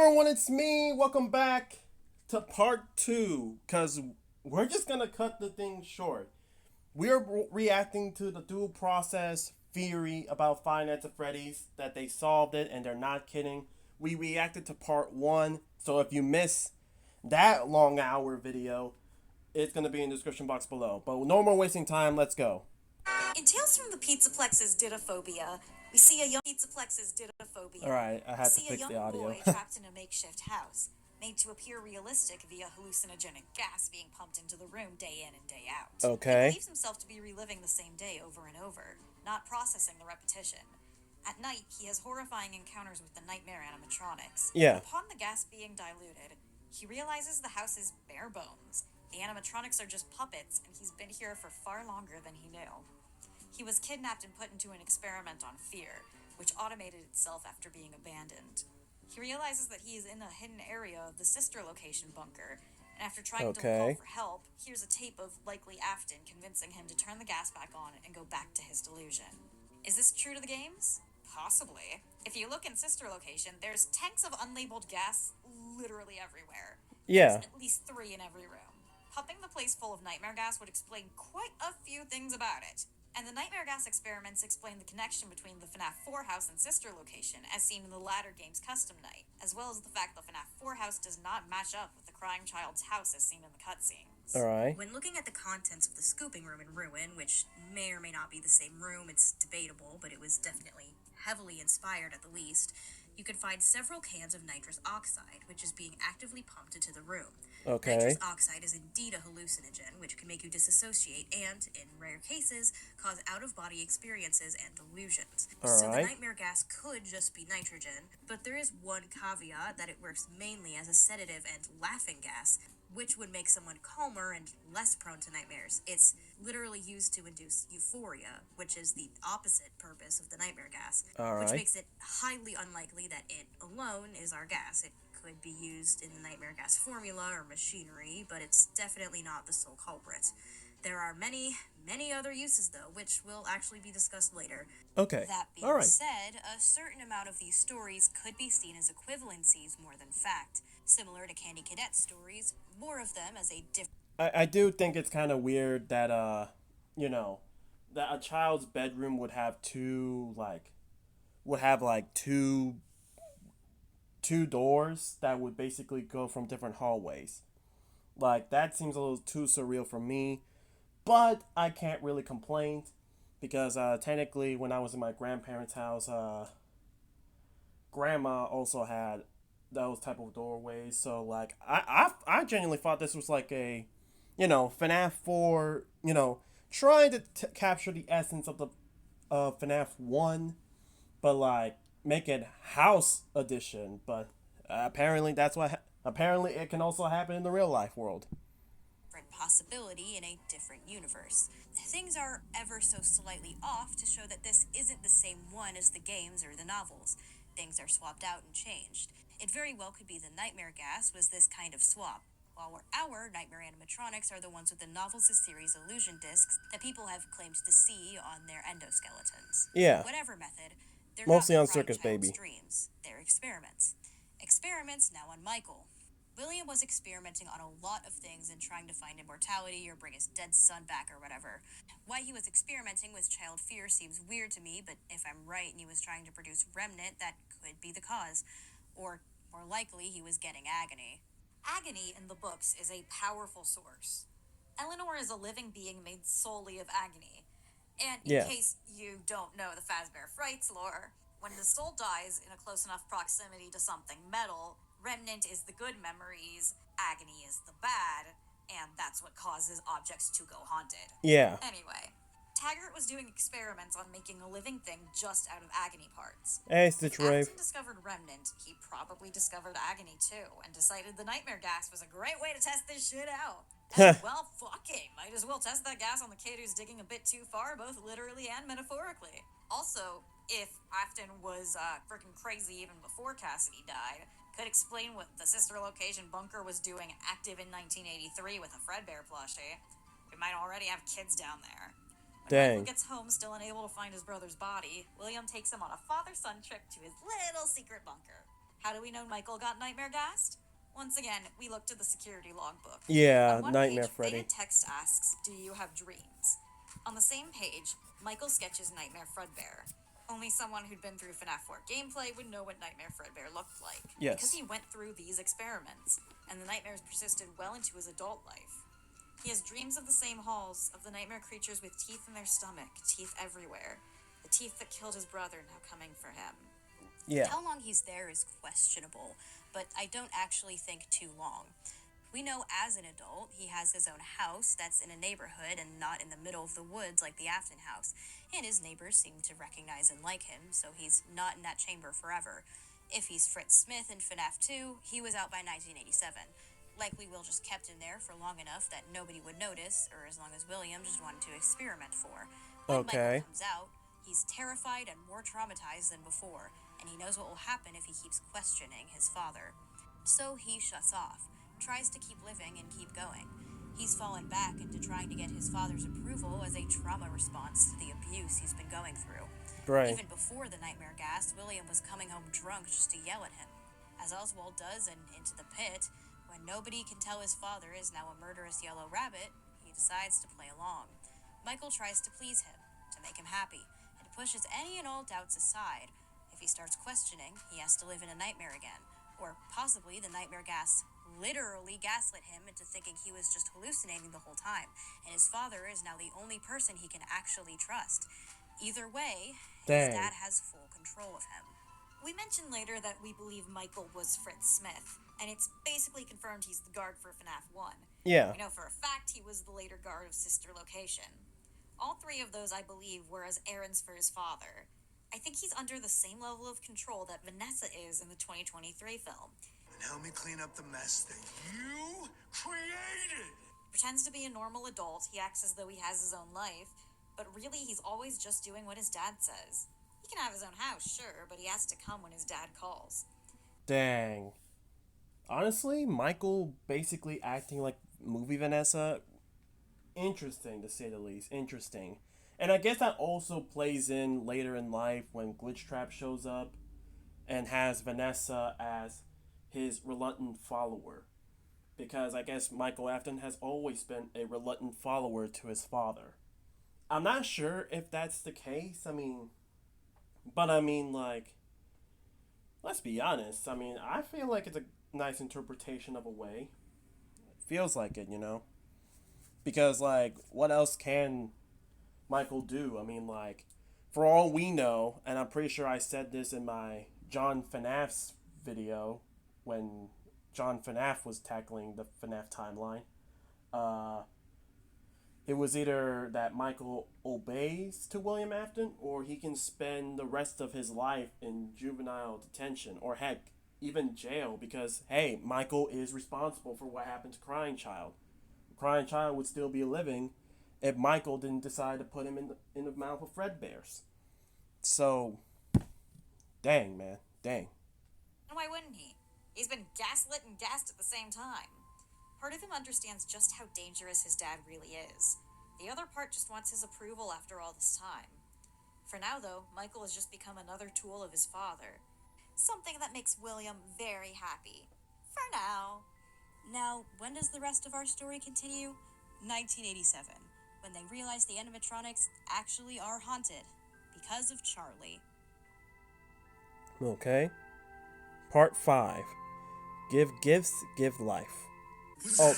everyone, it's me. Welcome back to part two, because we're just gonna cut the thing short. We're reacting to the dual process theory about Five Nights at Freddy's, that they solved it and they're not kidding. We reacted to part one, so if you miss that long hour video, it's gonna be in the description box below. But no more wasting time, let's go. In Tales from the Pizzaplex's Didophobia, we see a young Pizzaplex's Didophobia. Alright, I had to See a fix young the audio. boy trapped in a makeshift house, made to appear realistic via hallucinogenic gas being pumped into the room day in and day out. Okay. He believes himself to be reliving the same day over and over, not processing the repetition. At night, he has horrifying encounters with the nightmare animatronics. Yeah. Upon the gas being diluted, he realizes the house is bare bones. The animatronics are just puppets, and he's been here for far longer than he knew. He was kidnapped and put into an experiment on fear, which automated itself after being abandoned. He realizes that he is in a hidden area of the sister location bunker, and after trying to call for help, hears a tape of likely Afton convincing him to turn the gas back on and go back to his delusion. Is this true to the games? Possibly. If you look in sister location, there's tanks of unlabeled gas literally everywhere. Yeah. There's at least 3 in every room. Pumping the place full of nightmare gas would explain quite a few things about it. And the nightmare gas experiments explain the connection between the FNAF 4 house and sister location, as seen in the latter game's custom night, as well as the fact the FNAF 4 house does not match up with the crying child's house as seen in the cutscenes. Alright. When looking at the contents of the scooping room in Ruin, which may or may not be the same room, it's debatable, but it was definitely heavily inspired at the least, you could find several cans of nitrous oxide, which is being actively pumped into the room. Okay. Nitrous oxide is indeed a hallucinogen, which can make you disassociate and, in rare cases, cause out-of-body experiences and delusions. So the nightmare gas could just be nitrogen, but there is one caveat that it works mainly as a sedative and laughing gas, which would make someone calmer and less prone to nightmares. It's literally used to induce euphoria, which is the opposite purpose of the nightmare gas, which makes it highly unlikely that it alone is our gas. It could be used in the nightmare gas formula or machinery, but it's definitely not the sole culprit. There are many, many other uses, though, which will actually be discussed later. Okay. That being said, a certain amount of these stories could be seen as equivalencies more than fact. Similar to Candy Cadet's stories, more of them as a different... I do think it's kind of weird that, that a child's bedroom would have two doors that would basically go from different hallways. Like, that seems a little too surreal for me. But I can't really complain because technically when I was in my grandparents' house, grandma also had those type of doorways. So like I genuinely thought this was like a, FNAF 4, trying to capture the essence of the FNAF 1, but like make it house edition. But apparently apparently it can also happen in the real life world. Possibility in a different universe. Things are ever so slightly off to show that this isn't the same one as the games or the novels. Things are swapped out and changed. It very well could be the nightmare gas was this kind of swap, while our nightmare animatronics are the ones with the novels' series illusion discs that people have claimed to see on their endoskeletons. Yeah. Whatever method, they're mostly not on Circus Baby dreams. They're experiments. Experiments now on Michael. William was experimenting on a lot of things and trying to find immortality or bring his dead son back or whatever. Why he was experimenting with child fear seems weird to me, but if I'm right and he was trying to produce remnant, that could be the cause. Or, more likely, he was getting agony. Agony in the books is a powerful source. Eleanor is a living being made solely of agony. And in case you don't know the Fazbear Frights lore, when the soul dies in a close enough proximity to something metal, remnant is the good memories, agony is the bad, and that's what causes objects to go haunted. Yeah. Anyway, Taggart was doing experiments on making a living thing just out of agony parts. Hey, Stitch Rave. If Afton discovered remnant, he probably discovered agony too, and decided the nightmare gas was a great way to test this shit out. And, well, fucking, might as well test that gas on the kid who's digging a bit too far, both literally and metaphorically. Also, if Afton was freaking crazy even before Cassidy died, could explain what the sister location bunker was doing active in 1983 with a Fredbear plushie. We might already have kids down there. When Michael gets home, still unable to find his brother's body, William takes him on a father-son trip to his little secret bunker. How do we know Michael got nightmare gassed? Once again, we look to the security logbook. Yeah, On one Nightmare page, Freddy. Beta text asks, "Do you have dreams?" On the same page, Michael sketches Nightmare Fredbear. Only someone who'd been through FNAF 4 gameplay would know what Nightmare Fredbear looked like, because Yes. he went through these experiments, and the nightmares persisted well into his adult life. He has dreams of the same halls, of the nightmare creatures with teeth in their stomach, teeth everywhere. The teeth that killed his brother now coming for him. Yeah. How long he's there is questionable, but I don't actually think too long. We know as an adult he has his own house that's in a neighborhood and not in the middle of the woods like the Afton house, and his neighbors seem to recognize and like him, so he's not in that chamber forever. If he's Fritz Smith in FNAF 2, he was out by 1987. Likely Will just kept him there for long enough that nobody would notice, or as long as William just wanted to experiment for. When Michael Okay. comes out, he's terrified and more traumatized than before, and he knows what will happen if he keeps questioning his father. So he shuts off, tries to keep living and keep going. He's fallen back into trying to get his father's approval as a trauma response to the abuse he's been going through. Right. Even before the nightmare gas, William was coming home drunk just to yell at him, as Oswald does in Into the Pit. When nobody can tell his father is now a murderous yellow rabbit, he decides to play along. Michael tries to please him, to make him happy, and pushes any and all doubts aside. If he starts questioning, he has to live in a nightmare again, or possibly the nightmare gas literally gaslit him into thinking he was just hallucinating the whole time, and his father is now the only person he can actually trust. Either way, his Dang. dad has full control of him. We mentioned later that we believe Michael was Fritz Smith, and it's basically confirmed he's the guard for FNAF 1. Yeah. We know for a fact he was the later guard of Sister Location. All three of those, I believe, were as errands for his father. I think he's under the same level of control that Vanessa is in the 2023 film. And help me clean up the mess that you created. Pretends to be a normal adult, he acts as though he has his own life, but really he's always just doing what his dad says. He can have his own house, sure, but he has to come when his dad calls. Dang. Honestly, Michael basically acting like movie Vanessa, interesting to say the least. Interesting. And I guess that also plays in later in life when Glitchtrap shows up and has Vanessa as his reluctant follower. Because I guess Michael Afton has always been a reluctant follower to his father. I'm not sure if that's the case. Like, let's be honest. I feel like it's a nice interpretation of a way. It feels like it, you know? Because, like, what else can Michael do? For all we know, and I'm pretty sure I said this in my John FNAF's video when John FNAF was tackling the FNAF timeline, uh, it was either that Michael obeys to William Afton or he can spend the rest of his life in juvenile detention or heck, even jail because, hey, Michael is responsible for what happened to Crying Child. Crying Child would still be living if Michael didn't decide to put him in the mouth of Fredbear's. So, dang, man. Dang. And why wouldn't he? He's been gaslit and gassed at the same time. Part of him understands just how dangerous his dad really is. The other part just wants his approval after all this time. For now, though, Michael has just become another tool of his father. Something that makes William very happy. For now. Now, when does the rest of our story continue? 1987, when they realize the animatronics actually are haunted because of Charlie. Okay. Part 5. Give gifts, give life. Oh,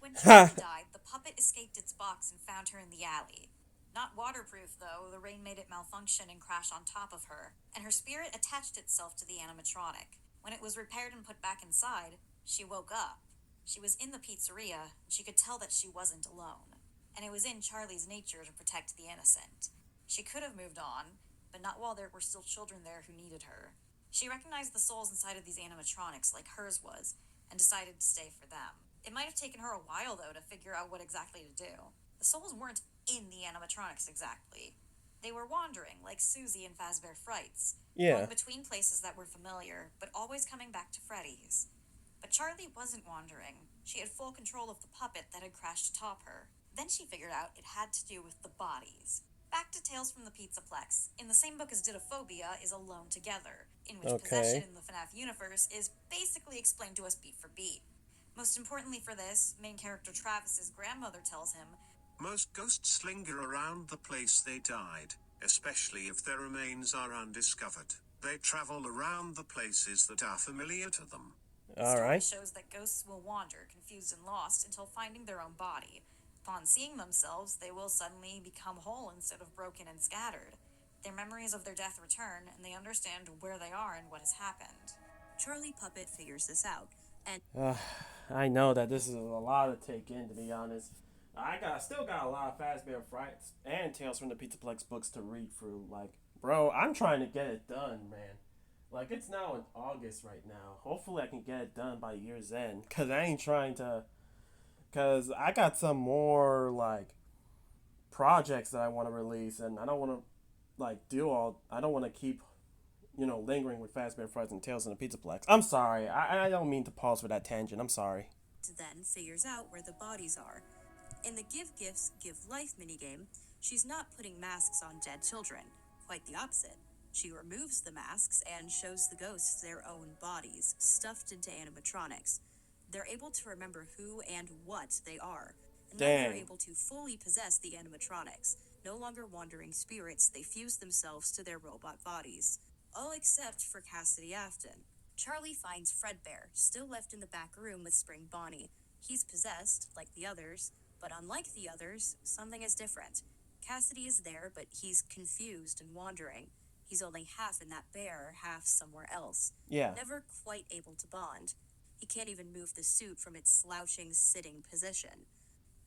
When Ha! Charlie died, the puppet escaped its box and found her in the alley. Not waterproof, though, the rain made it malfunction and crash on top of her, and her spirit attached itself to the animatronic. When it was repaired and put back inside, she woke up. She was in the pizzeria, and she could tell that she wasn't alone. And it was in Charlie's nature to protect the innocent. She could have moved on, but not while there were still children there who needed her. She recognized the souls inside of these animatronics like hers was, and decided to stay for them. It might have taken her a while, though, to figure out what exactly to do. The souls weren't in the animatronics exactly. They were wandering, like Susie in Fazbear Frights, Yeah. going between places that were familiar, but always coming back to Freddy's. But Charlie wasn't wandering. She had full control of the puppet that had crashed atop her. Then she figured out it had to do with the bodies. Back to Tales from the Pizzaplex. In the same book as Didophobia is Alone Together. in which Okay. possession in the FNAF universe is basically explained to us beat for beat. Most importantly for this, main character Travis's grandmother tells him, Most ghosts linger around the place they died, especially if their remains are undiscovered. They travel around the places that are familiar to them. the All story right. shows that ghosts will wander, confused and lost, until finding their own body. Upon seeing themselves, they will suddenly become whole instead of broken and scattered. Their memories of their death return, and they understand where they are and what has happened. Charlie Puppet figures this out, and I know that this is a lot to take in, to be honest. Still got a lot of Fazbear Frights and Tales from the Pizzaplex books to read through. Like, bro, I'm trying to get it done, man. Like, it's now in August right now. Hopefully, I can get it done by year's end. Cause I ain't trying to. Cause I got some more like projects that I want to release, and I don't want to like do all. I don't want to keep lingering with Fazbear Frights and Tales from the Pizzaplex. I'm sorry. I don't mean to pause for that tangent. I'm sorry. then figures out where the bodies are. In the Give Gifts, Give Life minigame, she's not putting masks on dead children. Quite the opposite. She removes the masks and shows the ghosts their own bodies, stuffed into animatronics. They're able to remember who and what they are. And now they're Dang. able to fully possess the animatronics. No longer wandering spirits, they fuse themselves to their robot bodies. All except for Cassidy Afton. Charlie finds Fredbear, still left in the back room with Spring Bonnie. He's possessed, like the others, but unlike the others, something is different. Cassidy is there, but he's confused and wandering. He's only half in that bear, half somewhere else. Yeah. Never quite able to bond. He can't even move the suit from its slouching, sitting position.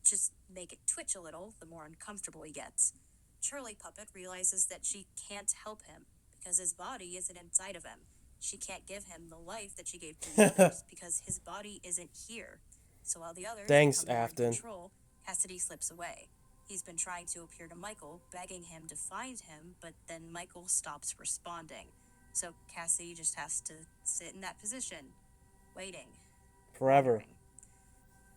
Just make it twitch a little, the more uncomfortable he gets. Charlie Puppet realizes that she can't help him, because his body isn't inside of him. She can't give him the life that she gave to the others, because his body isn't here. So while the others Thanks, become more in Afton. control, Cassidy slips away. He's been trying to appear to Michael, begging him to find him, but then Michael stops responding. So Cassidy just has to sit in that position, waiting. Forever. wondering.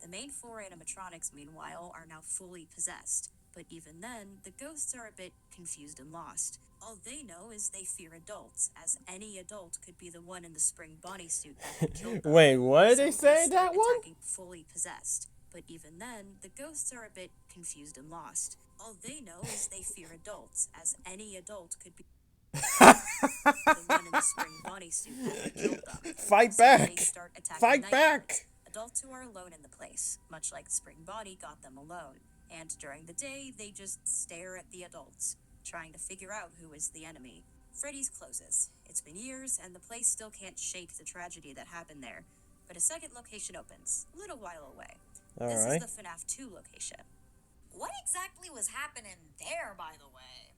The main four animatronics, meanwhile, are now fully possessed. But even then, the ghosts are a bit confused and lost. All they know is they fear adults, as any adult could be the one in the Spring Bonnie suit that killed them. Wait, what did So they say start that one? attacking fully possessed. But even then, the ghosts are a bit confused and lost. All they know is they fear adults, as any adult could be the one in the Spring Bonnie suit that killed them. Fight So back! they start attacking Fight night back! guards, adults who are alone in the place, much like Spring Bonnie got them alone. And during the day, they just stare at the adults, trying to figure out who is the enemy. Freddy's closes. It's been years, and the place still can't shake the tragedy that happened there. But a second location opens, a little while away. This Alright. is the FNAF 2 location. What exactly was happening there, by the way?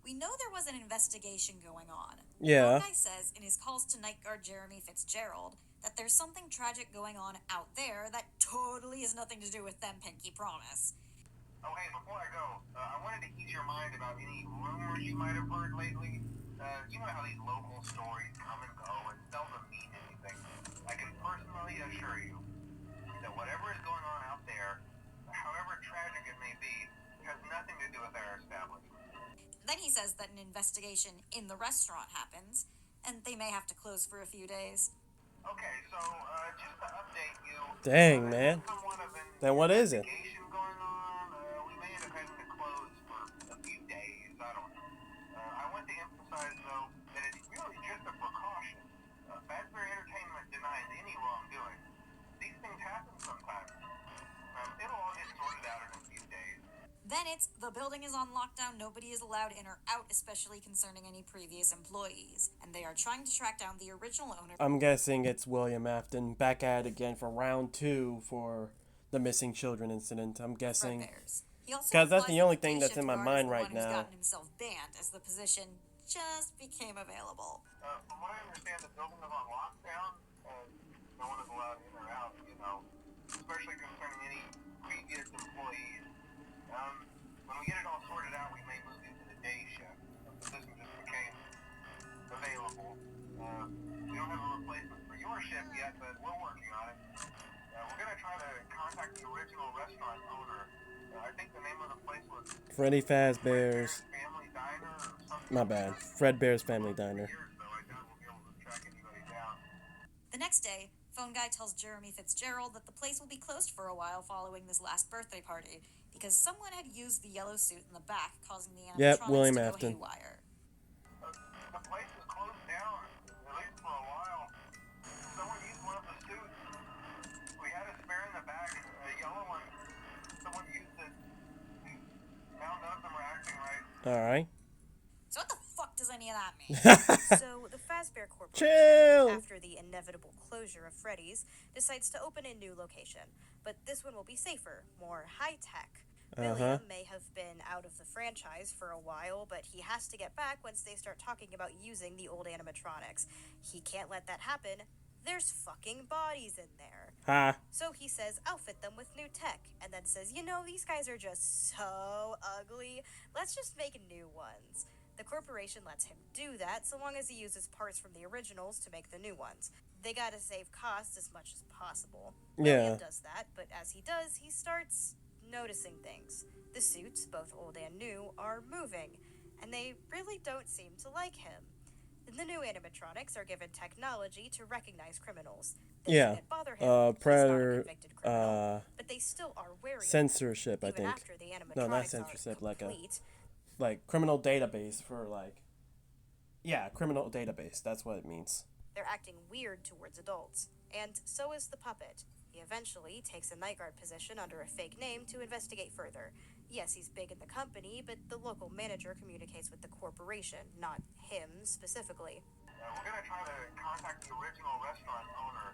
We know there was an investigation going on. Yeah. One guy says in his calls to night guard Jeremy Fitzgerald that there's something tragic going on out there that totally has nothing to do with them, Pinky Promise. Oh, hey, before I go, I wanted to ease your mind about any rumors you might have heard lately. You know how these local stories come and go and seldom mean anything. I can personally assure you that whatever is going on out there, however tragic it may be, has nothing to do with our establishment. Then he says that an investigation in the restaurant happens, and they may have to close for a few days. Okay, so just to update you. Dang, man. Somewhat of an Then what is it? investigation going on. We may end up having to close for a few days. I don't know. I want to emphasize, though, that it's really just a precaution. Fazbear Entertainment denies any wrongdoing. These things happen sometimes. It'll all get sorted out in a few days. Then it's the building is on lockdown, nobody is allowed in or out, especially concerning any previous employees. And they are trying to track down the original owner. I'm guessing it's William Afton back at it again for round 2 for the missing children incident. I'm guessing. Because that's the only thing that's in my mind right now. Gotten himself banned as the position just became available. From what I understand, the building is on lockdown. No one is allowed in or out, especially concerning any previous employees. When we get it all sorted out, we may move into the day shift. The position just became available. We don't have a replacement for your shift yet, but we're working on it. We're going to try to contact the original restaurant owner. I think the name of the place was Freddy Fazbear's. Family Diner or something. My bad. Fredbear's Family Diner. Years, though, I doubt we'll be able to The next day, phone guy tells Jeremy Fitzgerald that the place will be closed for a while following this last birthday party because someone had used the yellow suit in the back, causing the Yep, animatronics William to go Afton. haywire. The place is closed down, at least for a while. Someone used one of the suits. We had a spare in the back, a yellow one. Someone used it. Now none of them are acting right. Alright. So what the fuck does any of that mean? So the Fazbear Corporation, Chill. after the inevitable closure of Freddy's, decides to open a new location. But this one will be safer, more high-tech. William may have been out of the franchise for a while, but he has to get back once they start talking about using the old animatronics. He can't let that happen. There's fucking bodies in there. Ha. So he says, outfit them with new tech, and then says, you know, these guys are just so ugly. Let's just make new ones. The corporation lets him do that so long as he uses parts from the originals to make the new ones. They gotta save costs as much as possible. Yeah. William does that, but as he does, he starts noticing things. The suits, both old and new, are moving, and they really don't seem to like him. The new animatronics are given technology to recognize criminals. They Yeah. shouldn't bother him. He's not a Predator, convicted criminal, but they still are wary of him. censorship, I Even think. after the No, not animatronics censorship, are like a complete, criminal database for like, yeah, criminal database. That's what it means. they're acting weird towards adults. And so is the puppet. He eventually takes a night guard position under a fake name to investigate further. Yes, he's big in the company, but the local manager communicates with the corporation, not him specifically. We're gonna try to contact the original restaurant owner.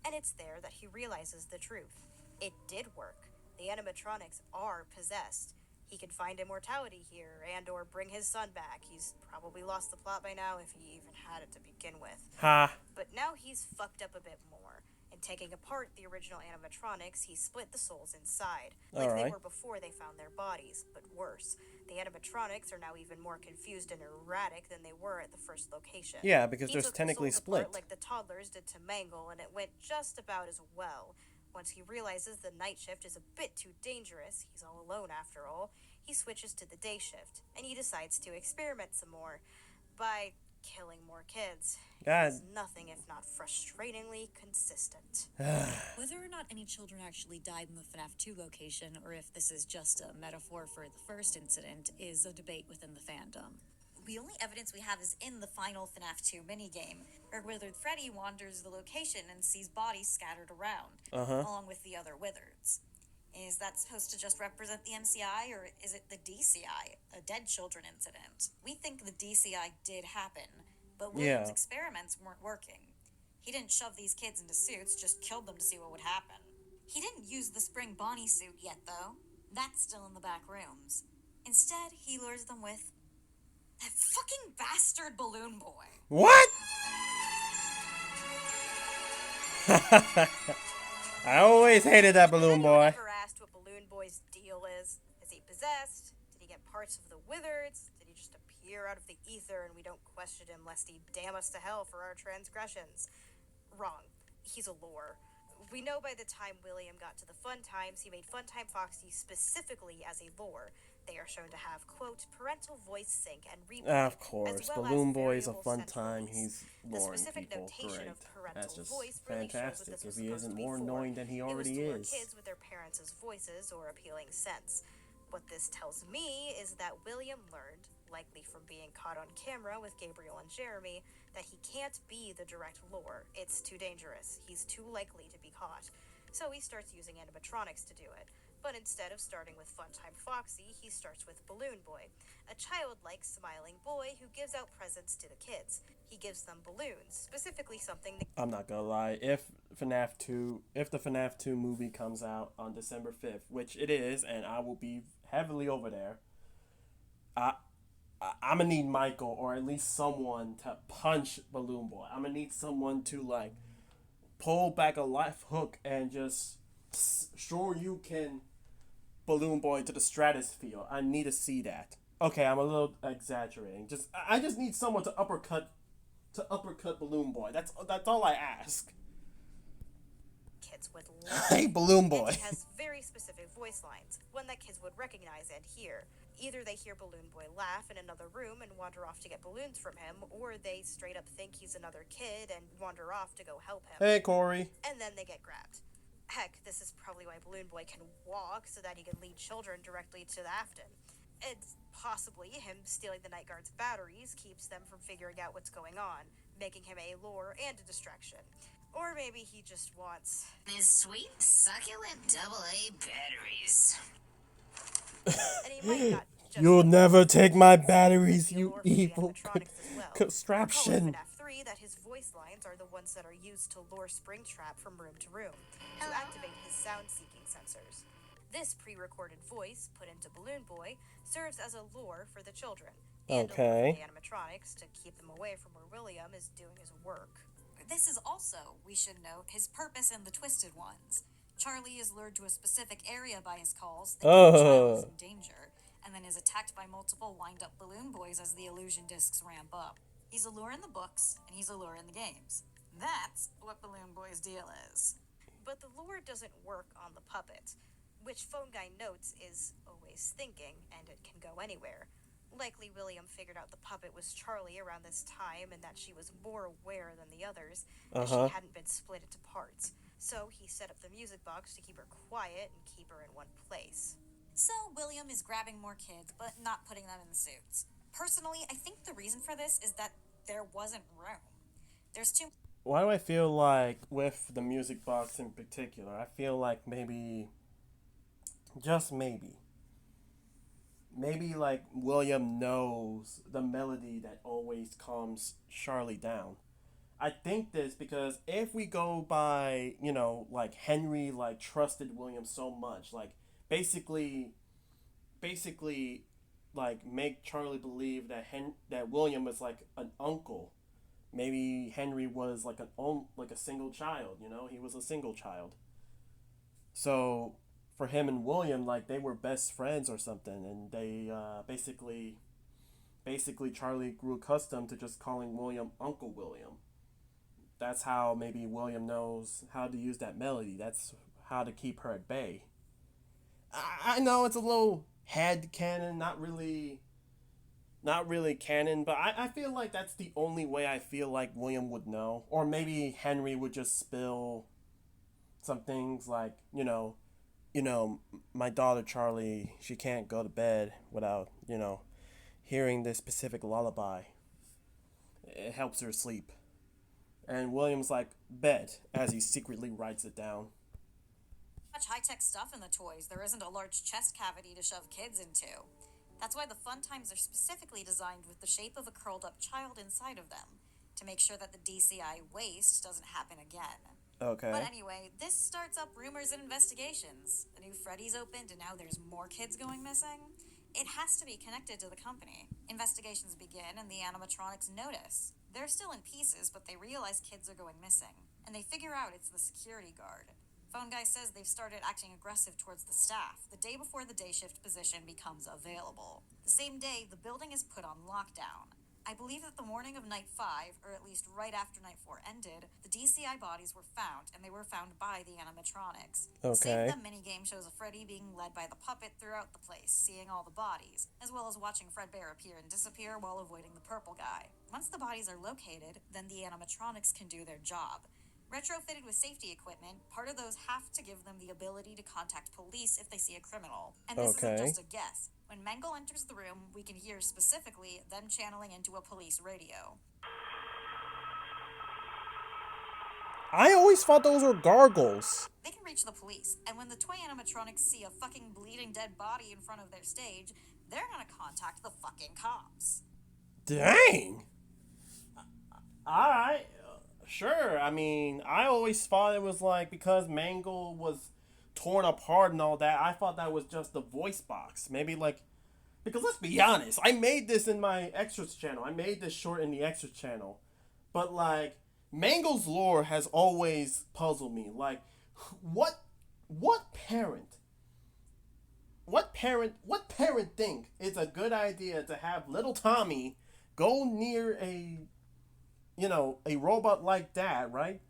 And it's there that he realizes the truth. It did work. The animatronics are possessed. He can find immortality here and or bring his son back. He's probably lost the plot by now if he even had it to begin with. Ha. But now he's fucked up a bit more. In taking apart the original animatronics, he split the souls inside, like they Alright. were before they found their bodies, but worse. The animatronics are now even more confused and erratic than they were at the first location. Yeah, because He they're took the technically souls apart split. like the toddlers did to Mangle, and it went just about as well. Once he realizes the night shift is a bit too dangerous, he's all alone after all, he switches to the day shift, and he decides to experiment some more by killing more kids. God. He's nothing if not frustratingly consistent. Whether or not any children actually died in the FNAF 2 location, or if this is just a metaphor for the first incident, is a debate within the fandom. The only evidence we have is in the final FNAF 2 minigame, where Withered Freddy wanders the location and sees bodies scattered around, along with the other Wizards. Is that supposed to just represent the MCI, or is it the DCI, a dead children incident? We think the DCI did happen, but Williams' Yeah. experiments weren't working. He didn't shove these kids into suits, just killed them to see what would happen. He didn't use the spring Bonnie suit yet, though. That's still in the back rooms. Instead, he lures them with that fucking bastard balloon boy. What? I always hated that balloon boy. Never asked what Balloon Boy's deal is. Is he possessed? Did he get parts of the Wizards? Did he just appear out of the ether and we don't question him lest he damn us to hell for our transgressions? Wrong. He's a lore. We know by the time William got to the Fun Times, he made Funtime Foxy specifically as a lore. They are shown to have, quote, parental voice sync and replay. Of course, as well Balloon as Boy is a variable fun central time. release. He's The luring specific people. notation Great. of parental That's just voice really shows what fantastic. this If was he supposed isn't to be more for. annoying than he It was already to lure is. kids with their parents' voices or appealing scents. What this tells me is that William learned, likely from being caught on camera with Gabriel and Jeremy, that he can't be the direct lure. It's too dangerous. He's too likely to be caught. So he starts using animatronics to do it. But instead of starting with Funtime Foxy, he starts with Balloon Boy, a childlike, smiling boy who gives out presents to the kids. He gives them balloons, specifically something that I'm not gonna lie. If the FNAF 2 movie comes out on December 5th, which it is, and I will be heavily over there, I'm gonna need Michael or at least someone to punch Balloon Boy. I'm gonna need someone to like pull back a life hook and just sure you can Balloon Boy to the stratosphere. I need to see that. Okay, I'm a little exaggerating. I just need someone to uppercut Balloon Boy. That's all I ask. kids would Hey, love. Balloon And Boy. he has very specific voice lines, one that kids would recognize and hear. Either they hear Balloon Boy laugh in another room and wander off to get balloons from him, or they straight up think he's another kid and wander off to go help him. Hey, Corey. And then they get grabbed. Heck, this is probably why Balloon Boy can walk, so that he can lead children directly to the Afton. It's possibly him stealing the Night Guard's batteries keeps them from figuring out what's going on, making him a lure and a distraction. Or maybe he just wants his sweet, succulent AA batteries. And he might not just You'll never take my batteries, steal you lore from the evil animatronics as well. contraption. Recall in FNAF 3 that his voice lines are the ones that are used to lure Springtrap from room to room to activate his sound-seeking sensors. This pre-recorded voice, put into Balloon Boy, serves as a lure for the children. And a lure Okay. for the animatronics to keep them away from where William is doing his work. This is also, we should note, his purpose in the Twisted Ones. Charlie is lured to a specific area by his calls, thinking the child is in danger, and then is attacked by multiple wind-up balloon boys as the illusion discs ramp up. He's a lure in the books, and he's a lure in the games. That's what Balloon Boy's deal is. But the lure doesn't work on the puppet, which Phone Guy notes is always thinking, and it can go anywhere. Likely William figured out the puppet was Charlie around this time and that she was more aware than the others, and she hadn't been split into parts. So he set up the music box to keep her quiet and keep her in one place. So William is grabbing more kids, but not putting them in the suits. Personally, I think the reason for this is that there wasn't room. There's too Why do I feel like, with the music box in particular, I feel like maybe, just maybe, like William knows the melody that always calms Charlie down. I think this because if we go by, like Henry, like trusted William so much, like basically, like make Charlie believe that that William was like an uncle. Maybe Henry was like like a single child. He was a single child. So for him and William, like they were best friends or something, and they basically Charlie grew accustomed to just calling William Uncle William. That's how maybe William knows how to use that melody. That's how to keep her at bay. I know it's a little head canon, not really canon, but I feel like that's the only way I feel like William would know. Or maybe Henry would just spill some things like, my daughter Charlie, she can't go to bed without, hearing this specific lullaby. It helps her sleep. And William's like, bet, as he secretly writes it down. much high-tech stuff in the toys. There isn't a large chest cavity to shove kids into. That's why the fun times are specifically designed with the shape of a curled-up child inside of them, to make sure that the DCI waste doesn't happen again. Okay. But anyway, this starts up rumors and investigations. The new Freddy's opened and now there's more kids going missing. It has to be connected to the company. Investigations begin and the animatronics notice. They're still in pieces, but they realize kids are going missing. And they figure out it's the security guard. Phone Guy says they've started acting aggressive towards the staff the day before the day shift position becomes available. The same day, the building is put on lockdown. I believe that the morning of Night 5, or at least right after Night 4 ended, the DCI bodies were found, and they were found by the animatronics. Okay. Save the minigame shows a Freddy being led by the puppet throughout the place, seeing all the bodies, as well as watching Fredbear appear and disappear while avoiding the purple guy. Once the bodies are located, then the animatronics can do their job. Retrofitted with safety equipment, part of those have to give them the ability to contact police if they see a criminal. And this isn't just a guess. When Mangle enters the room, we can hear specifically them channeling into a police radio. I always thought those were gargles. They can reach the police, and when the toy animatronics see a fucking bleeding dead body in front of their stage, they're gonna contact the fucking cops. Dang. Alright. Sure. I mean, I always thought it was like because Mangle was torn apart and all that, I thought that was just the voice box. Maybe like, because let's be honest, I made this in my extras channel. I made this short in the extras channel. But like, Mangle's lore has always puzzled me. Like, what parent think it's a good idea to have little Tommy go near a robot like that, right?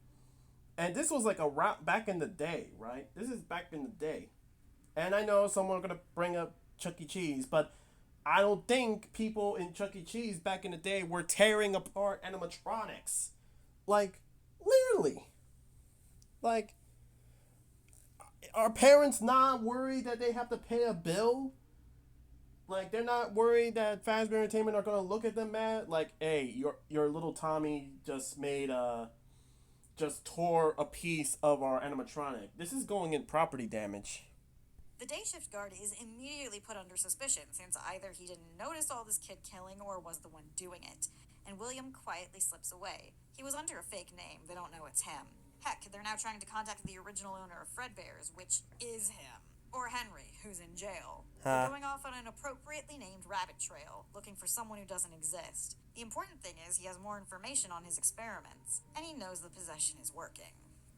And this was like a rap back in the day, right? This is back in the day. And I know someone gonna bring up Chuck E. Cheese, but I don't think people in Chuck E. Cheese back in the day were tearing apart animatronics. Like, literally. Like, are parents not worried that they have to pay a bill? Like, they're not worried that Fazbear Entertainment are gonna look at them mad. Like, hey, your little Tommy just made just tore a piece of our animatronic. This is going in property damage. The day shift guard is immediately put under suspicion since either he didn't notice all this kid killing or was the one doing it, and William quietly slips away. He was under a fake name, they don't know it's him. Heck, they're now trying to contact the original owner of Fredbear's, which is him. Or Henry, who's in jail. They're going off on an appropriately named rabbit trail, looking for someone who doesn't exist. The important thing is he has more information on his experiments, and he knows the possession is working.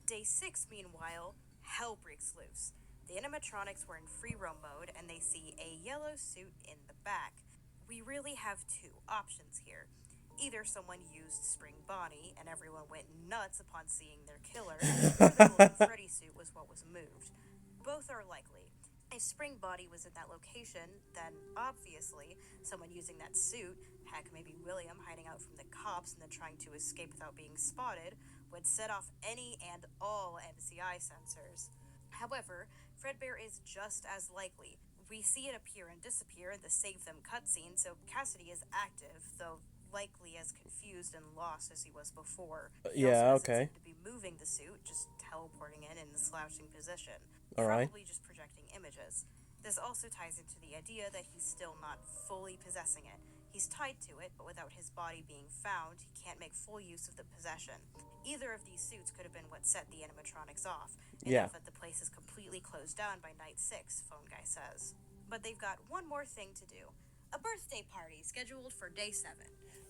Day 6, meanwhile, hell breaks loose. The animatronics were in free roam mode, and they see a yellow suit in the back. We really have two options here. Either someone used Spring Bonnie, and everyone went nuts upon seeing their killer, or the Golden Freddy suit was what was moved. Both are likely. If Spring Bonnie was in that location, then obviously someone using that suit, heck, maybe William hiding out from the cops and then trying to escape without being spotted, would set off any and all MCI sensors. However, Fredbear is just as likely. We see it appear and disappear in the Save Them cutscene, so Cassidy is active, though likely as confused and lost as he was before. He Yeah, also doesn't okay. seem to be moving the suit, just teleporting in the slouching position. All right. Probably just projecting images. This also ties into the idea that he's still not fully possessing it. He's tied to it, but without his body being found, he can't make full use of the possession. Either of these suits could have been what set the animatronics off. Yeah. Enough that the place is completely closed down by night 6, Phone Guy says. But they've got one more thing to do. A birthday party scheduled for day 7.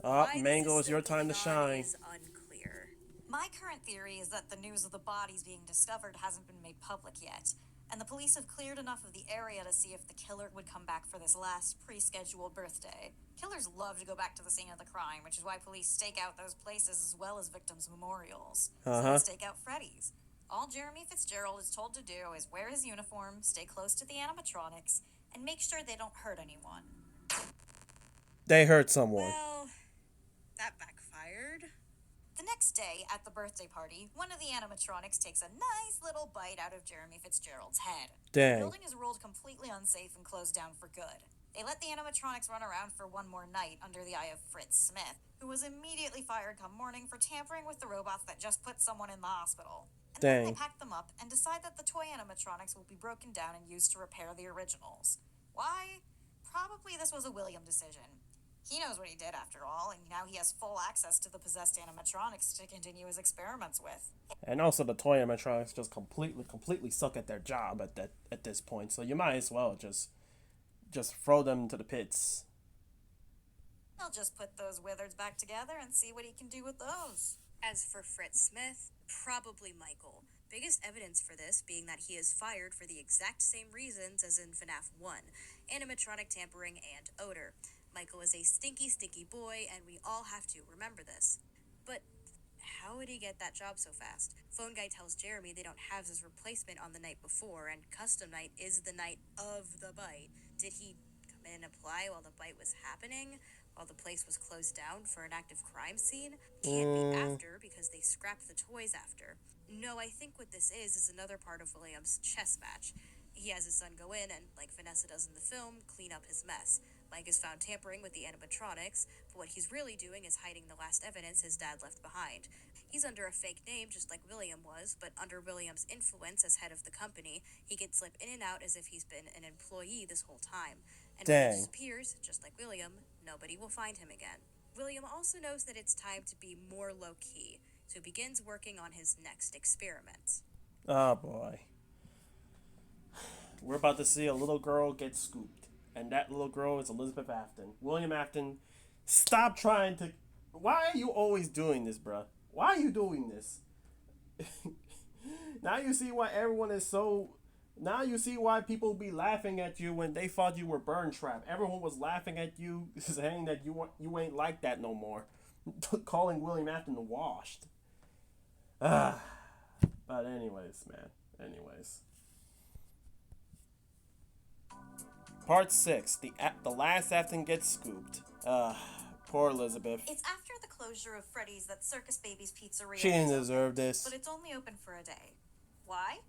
Why this Mango, is it's your still time to going on shine. is unclear. My current theory is that the news of the bodies being discovered hasn't been made public yet, and the police have cleared enough of the area to see if the killer would come back for this last pre-scheduled birthday. Killers love to go back to the scene of the crime, which is why police stake out those places as well as victims' memorials. So they stake out Freddy's. All Jeremy Fitzgerald is told to do is wear his uniform, stay close to the animatronics, and make sure they don't hurt anyone. They hurt someone. Well, that backfired. The next day, at the birthday party, one of the animatronics takes a nice little bite out of Jeremy Fitzgerald's head. Dang. The building is ruled completely unsafe and closed down for good. They let the animatronics run around for one more night under the eye of Fritz Smith, who was immediately fired come morning for tampering with the robots that just put someone in the hospital. And then they Dang. pack them up and decide that the toy animatronics will be broken down and used to repair the originals. Why? Probably this was a William decision. He knows what he did after all, and now he has full access to the possessed animatronics to continue his experiments with. And also, the toy animatronics just completely suck at their job at this point. So you might as well just throw them to the pits. He'll just put those wizards back together and see what he can do with those. As for Fritz Smith, probably Michael. Biggest evidence for this being that he is fired for the exact same reasons as in FNAF 1, animatronic tampering and odor. Michael is a stinky boy, and we all have to remember this. But how would he get that job so fast? Phone Guy tells Jeremy they don't have his replacement on the night before, and custom night is the night of the bite. Did he come in and apply while the bite was happening? While the place was closed down for an active crime scene? Can't be after, because they scrapped the toys after. No, I think what this is another part of William's chess match. He has his son go in and, like Vanessa does in the film, clean up his mess. Mike is found tampering with the animatronics, but what he's really doing is hiding the last evidence his dad left behind. He's under a fake name, just like William was, but under William's influence as head of the company, he can slip in and out as if he's been an employee this whole time. And when he disappears, just like William, nobody will find him again. William also knows that it's time to be more low-key, so begins working on his next experiment. Oh boy. We're about to see a little girl get scooped. And that little girl is Elizabeth Afton. William Afton, stop trying to... Why are you always doing this, bruh? Why are you doing this? Now you see why everyone is so... Now you see why people be laughing at you when they thought you were Burn Trap. Everyone was laughing at you, saying that you ain't like that no more. Calling William Afton washed. But anyways, man. Anyways. Part 6. The last Afton gets scooped. Poor Elizabeth. It's after the closure of Freddy's that Circus Baby's Pizzeria She didn't is deserve opened, this. but it's only open for a day. Why?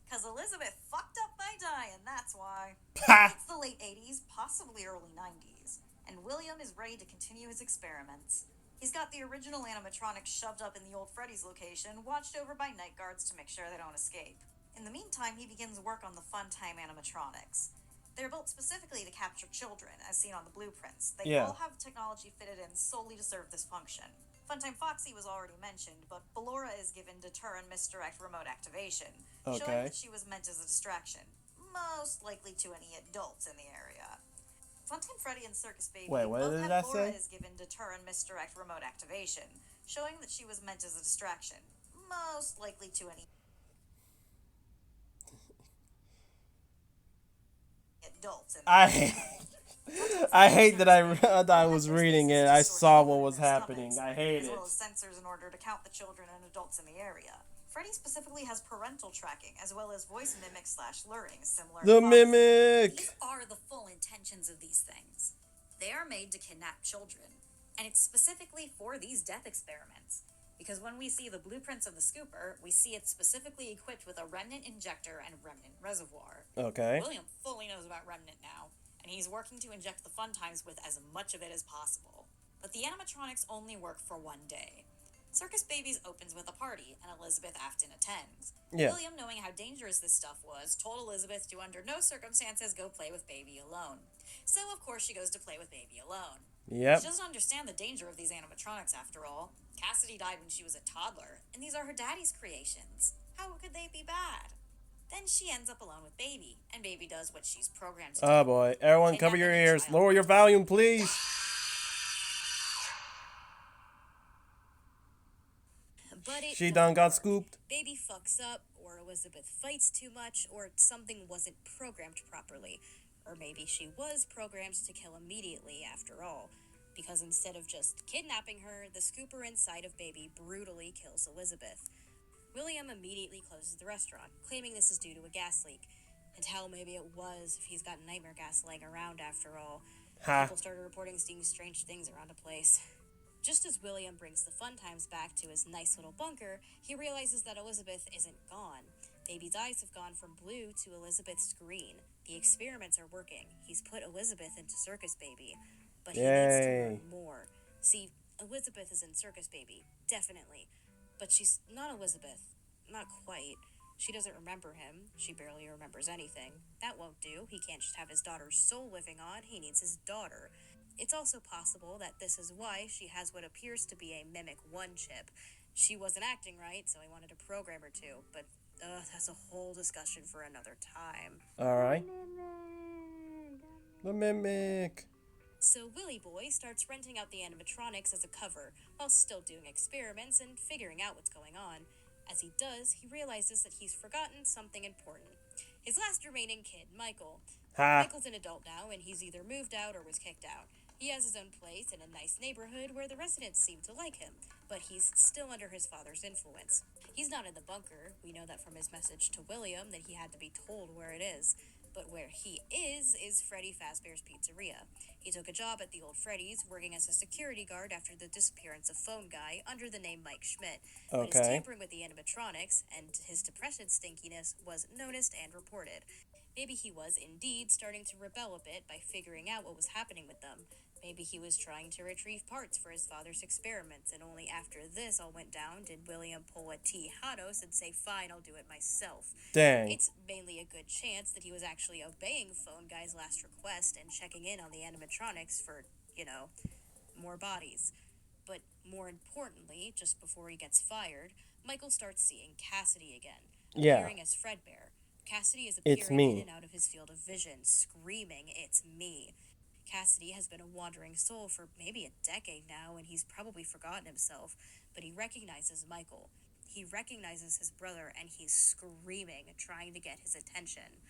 Because Elizabeth fucked up by dying, that's why. Ha! It's the late 80s, possibly early 90s, and William is ready to continue his experiments. He's got the original animatronics shoved up in the old Freddy's location, watched over by night guards to make sure they don't escape. In the meantime, he begins work on the Funtime animatronics. They're built specifically to capture children, as seen on the blueprints. They Yeah. all have technology fitted in solely to serve this function. Funtime Foxy was already mentioned, but Ballora is given deter and misdirect remote activation, showing Okay. that she was meant as a distraction, most likely to any adults in the area. Funtime Freddy and Circus Baby Wait, what both did have that Ballora say? is given deter and misdirect remote activation, showing that she was meant as a distraction, most likely to any adults in the area. I hate that I was reading it. I saw what was happening. I hate as it. well as sensors in order to count the children and adults in the area. Freddy specifically has parental tracking, as well as voice mimic / luring, similar to The Foxy. mimic. These are the full intentions of these things. They are made to kidnap children, and it's specifically for these death experiments. Because when we see the blueprints of the scooper, we see it specifically equipped with a remnant injector and remnant reservoir. Okay. William fully knows about remnant now, and he's working to inject the Funtimes with as much of it as possible. But the animatronics only work for one day. Circus Babies opens with a party, and Elizabeth Afton attends. Yeah. William, knowing how dangerous this stuff was, told Elizabeth to under no circumstances go play with Baby alone. So, of course, she goes to play with Baby alone. Yep. She doesn't understand the danger of these animatronics, after all. Cassidy died when she was a toddler, and these are her daddy's creations. How could they be bad? Then she ends up alone with Baby, and Baby does what she's programmed to do. Oh boy. Everyone cover your Kidnapping a ears. child. Lower your volume, please. But it She don't done got work. scooped. Baby fucks up, or Elizabeth fights too much, or something wasn't programmed properly. Or maybe she was programmed to kill immediately after all. Because instead of just kidnapping her, the scooper inside of Baby brutally kills Elizabeth. William immediately closes the restaurant, claiming this is due to a gas leak. And hell, maybe it was, if he's got nightmare gas laying around after all. Ha. People started reporting seeing strange things around a place. Just as William brings the Funtimes back to his nice little bunker, he realizes that Elizabeth isn't gone. Baby's eyes have gone from blue to Elizabeth's green. The experiments are working. He's put Elizabeth into Circus Baby. But he needs to Yay. learn more. See, Elizabeth is in Circus Baby, definitely. But she's not Elizabeth. Not quite. She doesn't remember him. She barely remembers anything. That won't do. He can't just have his daughter's soul living on. He needs his daughter. It's also possible that this is why she has what appears to be a Mimic 1 chip. She wasn't acting right, so he wanted to program her to, but that's a whole discussion for another time. Alright. The mimic. So Willy Boy starts renting out the animatronics as a cover, while still doing experiments and figuring out what's going on. As he does, he realizes that he's forgotten something important. His last remaining kid, Michael. Ha. Michael's an adult now, and he's either moved out or was kicked out. He has his own place in a nice neighborhood where the residents seem to like him, but he's still under his father's influence. He's not in the bunker. We know that from his message to William that he had to be told where it is. But where he is Freddy Fazbear's Pizzeria. He took a job at the old Freddy's, working as a security guard after the disappearance of Phone Guy under the name Mike Schmidt. But his Okay. tampering with the animatronics and his depression stinkiness was noticed and reported. Maybe he was indeed starting to rebel a bit by figuring out what was happening with them. Maybe he was trying to retrieve parts for his father's experiments, and only after this all went down did William pull a T. Hados and say, fine, I'll do it myself. Dang. It's mainly a good chance that he was actually obeying Phone Guy's last request and checking in on the animatronics for, more bodies. But more importantly, just before he gets fired, Michael starts seeing Cassidy again, Yeah. appearing as Fredbear. Cassidy is It's appearing me. in and out of his field of vision, screaming, "It's me." Cassidy has been a wandering soul for maybe a decade now, and he's probably forgotten himself, but he recognizes Michael. He recognizes his brother, and he's screaming, trying to get his attention.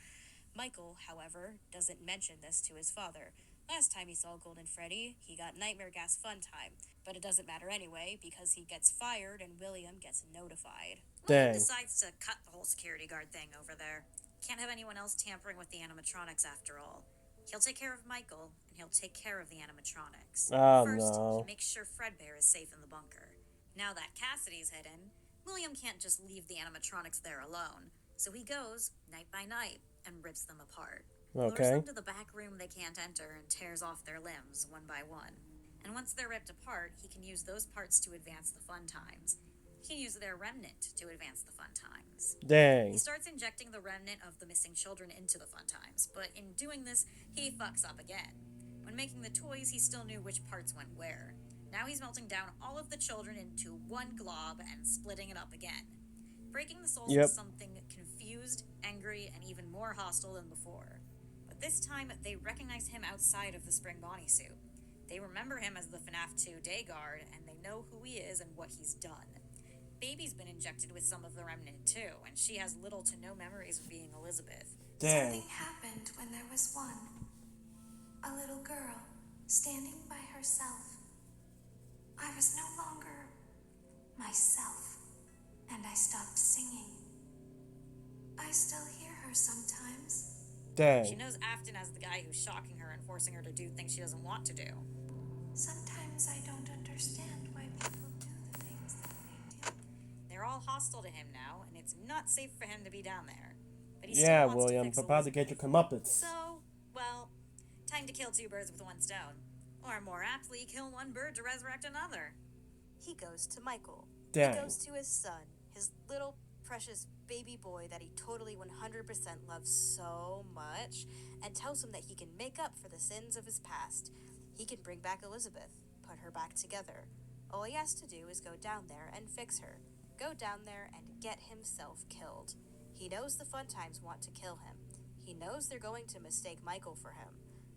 Michael, however, doesn't mention this to his father. Last time he saw Golden Freddy, he got Nightmare Gas Fun Time, but it doesn't matter anyway, because he gets fired and William gets notified. William Dang. decides to cut the whole security guard thing over there. Can't have anyone else tampering with the animatronics after all. He'll take care of Michael, and he'll take care of the animatronics. Oh First, he no. makes sure Fredbear is safe in the bunker. Now that Cassidy's hidden, William can't just leave the animatronics there alone, so he goes, night by night, and rips them apart. Lures Okay. them to the back room they can't enter and tears off their limbs one by one. And once they're ripped apart, he can use those parts to advance the fun times. He can use their remnant to advance the fun times. Dang. He starts injecting the remnant of the missing children into the fun times, but in doing this, he fucks up again. When making the toys, he still knew which parts went where. Now he's melting down all of the children into one glob and splitting it up again. Breaking the souls Yep. of something confused, angry, and even more hostile than before. But this time, they recognize him outside of the Spring Bonnie suit. They remember him as the FNAF 2 day guard, and they know who he is and what he's done. Baby's been injected with some of the remnant too, and she has little to no memories of being Elizabeth. Dang. Something happened when there was one. A little girl standing by herself. I was no longer myself, and I stopped singing. I still hear her sometimes. She Dang. knows Afton as the guy who's shocking her and forcing her to do things she doesn't want to do. Sometimes I don't understand why people do the things that they do. They're all hostile to him now, and it's not safe for him to be down there. But he Yeah, still wants William. to fix About to get your comeuppance. So, well, time to kill two birds with one stone. Or more aptly, kill one bird to resurrect another. He goes to Michael. Dang. He goes to his son, his little precious baby boy that he totally 100% loves so much, and tells him that he can make up for the sins of his past. He can bring back Elizabeth, put her back together. All he has to do is go down there and fix her. Go down there and get himself killed. He knows the Fun Times want to kill him. He knows they're going to mistake Michael for him.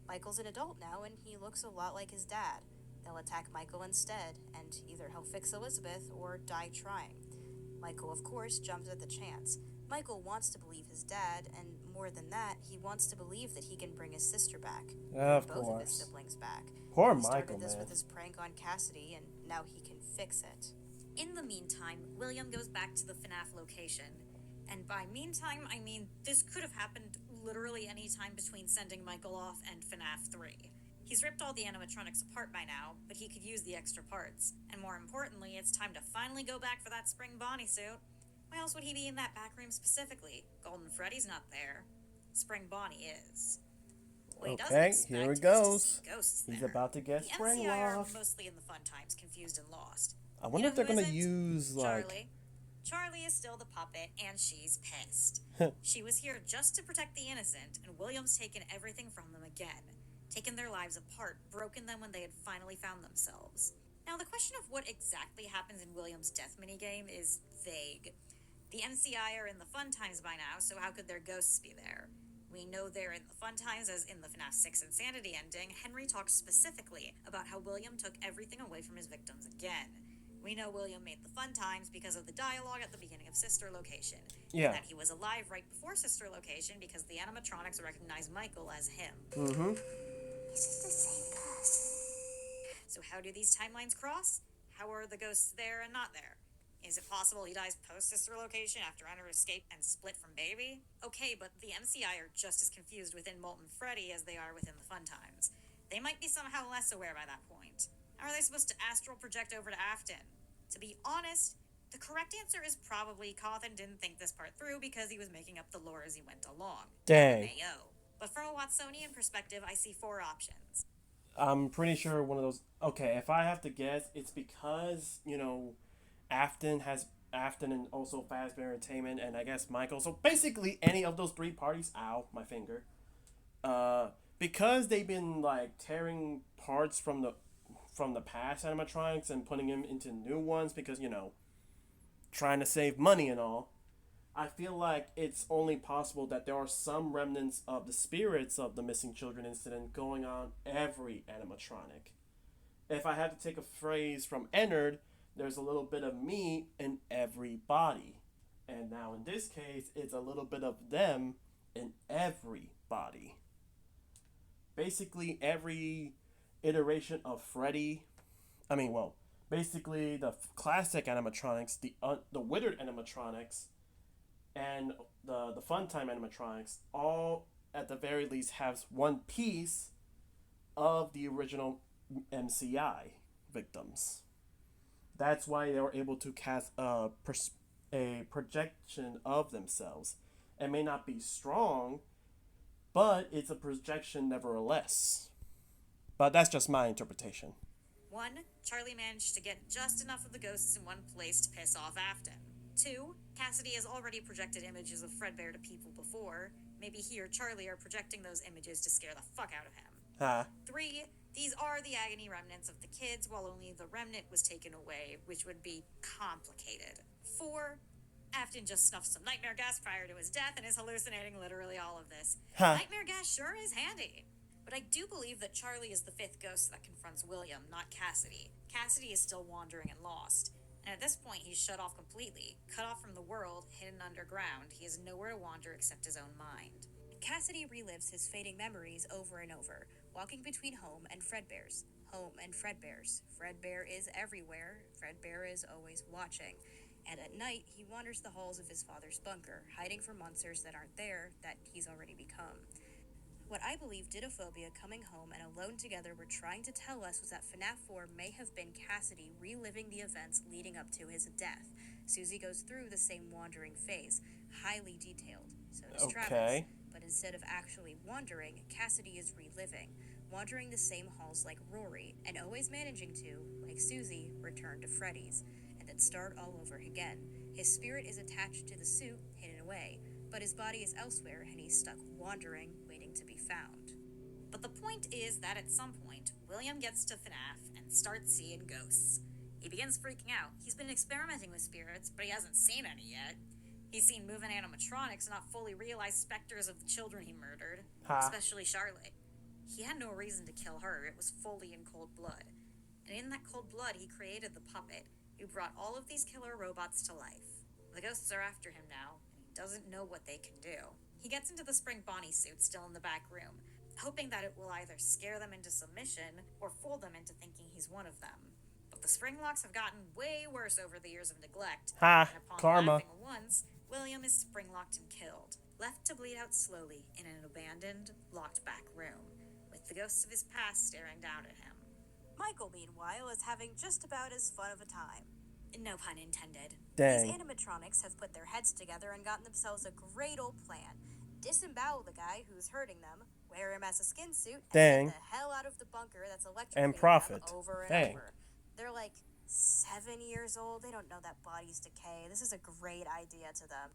Michael's an adult now, and he looks a lot like his dad. They'll attack Michael instead, and either he'll fix Elizabeth or die trying. Michael, of course, jumps at the chance. Michael wants to believe his dad, and more than that, he wants to believe that he can bring his sister back. Of Bring both of his course. siblings back. Poor He started Michael, this man. with his prank on Cassidy, and now he can fix it. In the meantime, William goes back to the FNAF location. And by meantime, I mean this could have happened literally any time between sending Michael off and FNAF 3. He's ripped all the animatronics apart by now, but he could use the extra parts. And more importantly, it's time to finally go back for that Spring Bonnie suit. Why else would he be in that back room specifically? Golden Freddy's not there. Spring Bonnie is. What he doesn't Okay, expect here it is to goes. see ghosts He's there. about to get The spring MCI are lost. mostly in the fun times, confused and lost. I wonder You if they're know who gonna isn't? use like. Charlie. Charlie is still the puppet, and she's pissed. She was here just to protect the innocent, and William's taken everything from them again. Taken their lives apart, broken them when they had finally found themselves. Now, the question of what exactly happens in William's death minigame is vague. The MCI are in the fun times by now, so how could their ghosts be there? We know they're in the fun times, as in the FNAF 6 Insanity ending, Henry talks specifically about how William took everything away from his victims again. We know William made the fun times because of the dialogue at the beginning of Sister Location. Yeah. And that he was alive right before Sister Location because the animatronics recognize Michael as him. Mm-hmm. Is it the same person? So how do these timelines cross? How are the ghosts there and not there? Is it possible he dies post-Sister Location after Enter escaped and split from Baby? Okay, but the MCI are just as confused within Molten Freddy as they are within the Fun Times. They might be somehow less aware by that point. How are they supposed to astral project over to Afton? To be honest, the correct answer is probably Cawthon didn't think this part through because he was making up the lore as he went along. Dang. Mayo. But from a Watsonian perspective, I see 4 options. I'm pretty sure one of those. Okay, if I have to guess, it's because Afton and also Fazbear Entertainment and I guess Michael. So basically, any of those 3 parties. Ow, my finger. Because they've been like tearing parts from the past animatronics and putting them into new ones because trying to save money and all. I feel like it's only possible that there are some remnants of the spirits of the missing children incident going on every animatronic. If I had to take a phrase from Ennard, there's a little bit of me in every body. And now in this case, it's a little bit of them in every body. Basically, every iteration of Freddy, basically the classic animatronics, the withered animatronics, and the fun time animatronics, all at the very least has one piece of the original MCI victims. That's why they were able to cast a projection of themselves. It may not be strong, but it's a projection nevertheless. But that's just my interpretation. 1. Charlie managed to get just enough of the ghosts in one place to piss off Afton. 2. Cassidy has already projected images of Fredbear to people before. Maybe he or Charlie are projecting those images to scare the fuck out of him. Huh. 3. These are the agony remnants of the kids, while only the remnant was taken away, which would be complicated. 4. Afton just snuffed some nightmare gas prior to his death and is hallucinating literally all of this. Huh. Nightmare gas sure is handy. But I do believe that Charlie is the 5th ghost that confronts William, not Cassidy. Cassidy is still wandering and lost. And at this point, he's shut off completely. Cut off from the world, hidden underground. He has nowhere to wander except his own mind. Cassidy relives his fading memories over and over, walking between home and Fredbear's. Home and Fredbear's. Fredbear is everywhere. Fredbear is always watching. And at night, he wanders the halls of his father's bunker, hiding from monsters that aren't there, that he's already become. What I believe Didophobia coming home and Alone Together were trying to tell us was that FNAF 4 may have been Cassidy reliving the events leading up to his death. Susie goes through the same wandering phase, highly detailed. So does Travis. But instead of actually wandering, Cassidy is reliving, wandering the same halls like Rory, and always managing to, like Susie, return to Freddy's, and then start all over again. His spirit is attached to the suit, hidden away, but his body is elsewhere, and he's stuck wandering, waiting to be found. But the point is that at some point, William gets to FNAF and starts seeing ghosts. He begins freaking out. He's been experimenting with spirits, but he hasn't seen any yet. He's seen moving animatronics, not fully realized specters of the children he murdered, especially Charlotte. He had no reason to kill her. It was fully in cold blood. And in that cold blood, he created the puppet, who brought all of these killer robots to life. The ghosts are after him now, and he doesn't know what they can do. He gets into the Spring Bonnie suit still in the back room, hoping that it will either scare them into submission or fool them into thinking he's one of them. But the spring locks have gotten way worse over the years of neglect. And upon Karma. laughing once, William is spring-locked and killed, left to bleed out slowly in an abandoned, locked back room, with the ghosts of his past staring down at him. Michael, meanwhile, is having just about as fun of a time. No pun intended. Dang. These animatronics have put their heads together and gotten themselves a great old plan. Disembowel the guy who's hurting them, wear him as a skin suit, and Dang. get the hell out of the bunker that's electrocuting And profit. them over and Dang. over. They're like 7 years old. They don't know that bodies decay. This is a great idea to them.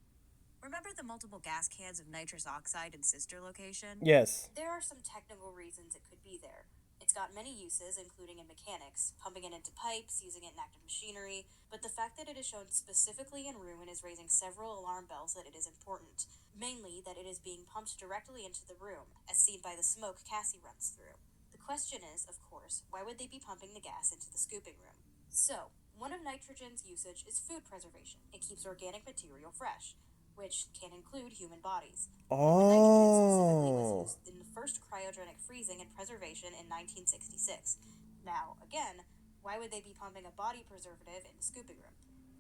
Remember the multiple gas cans of nitrous oxide in Sister Location? Yes. There are some technical reasons it could be there. It's got many uses, including in mechanics, pumping it into pipes, using it in active machinery, but the fact that it is shown specifically in Ruin is raising several alarm bells that it is important. Mainly that it is being pumped directly into the room, as seen by the smoke Cassie runs through. The question is, of course, why would they be pumping the gas into the scooping room? So, one of nitrogen's usage is food preservation. It keeps organic material fresh, which can include human bodies. Nitrogen specifically was used in the first cryogenic freezing and preservation in 1966. Now, again, why would they be pumping a body preservative in the scooping room?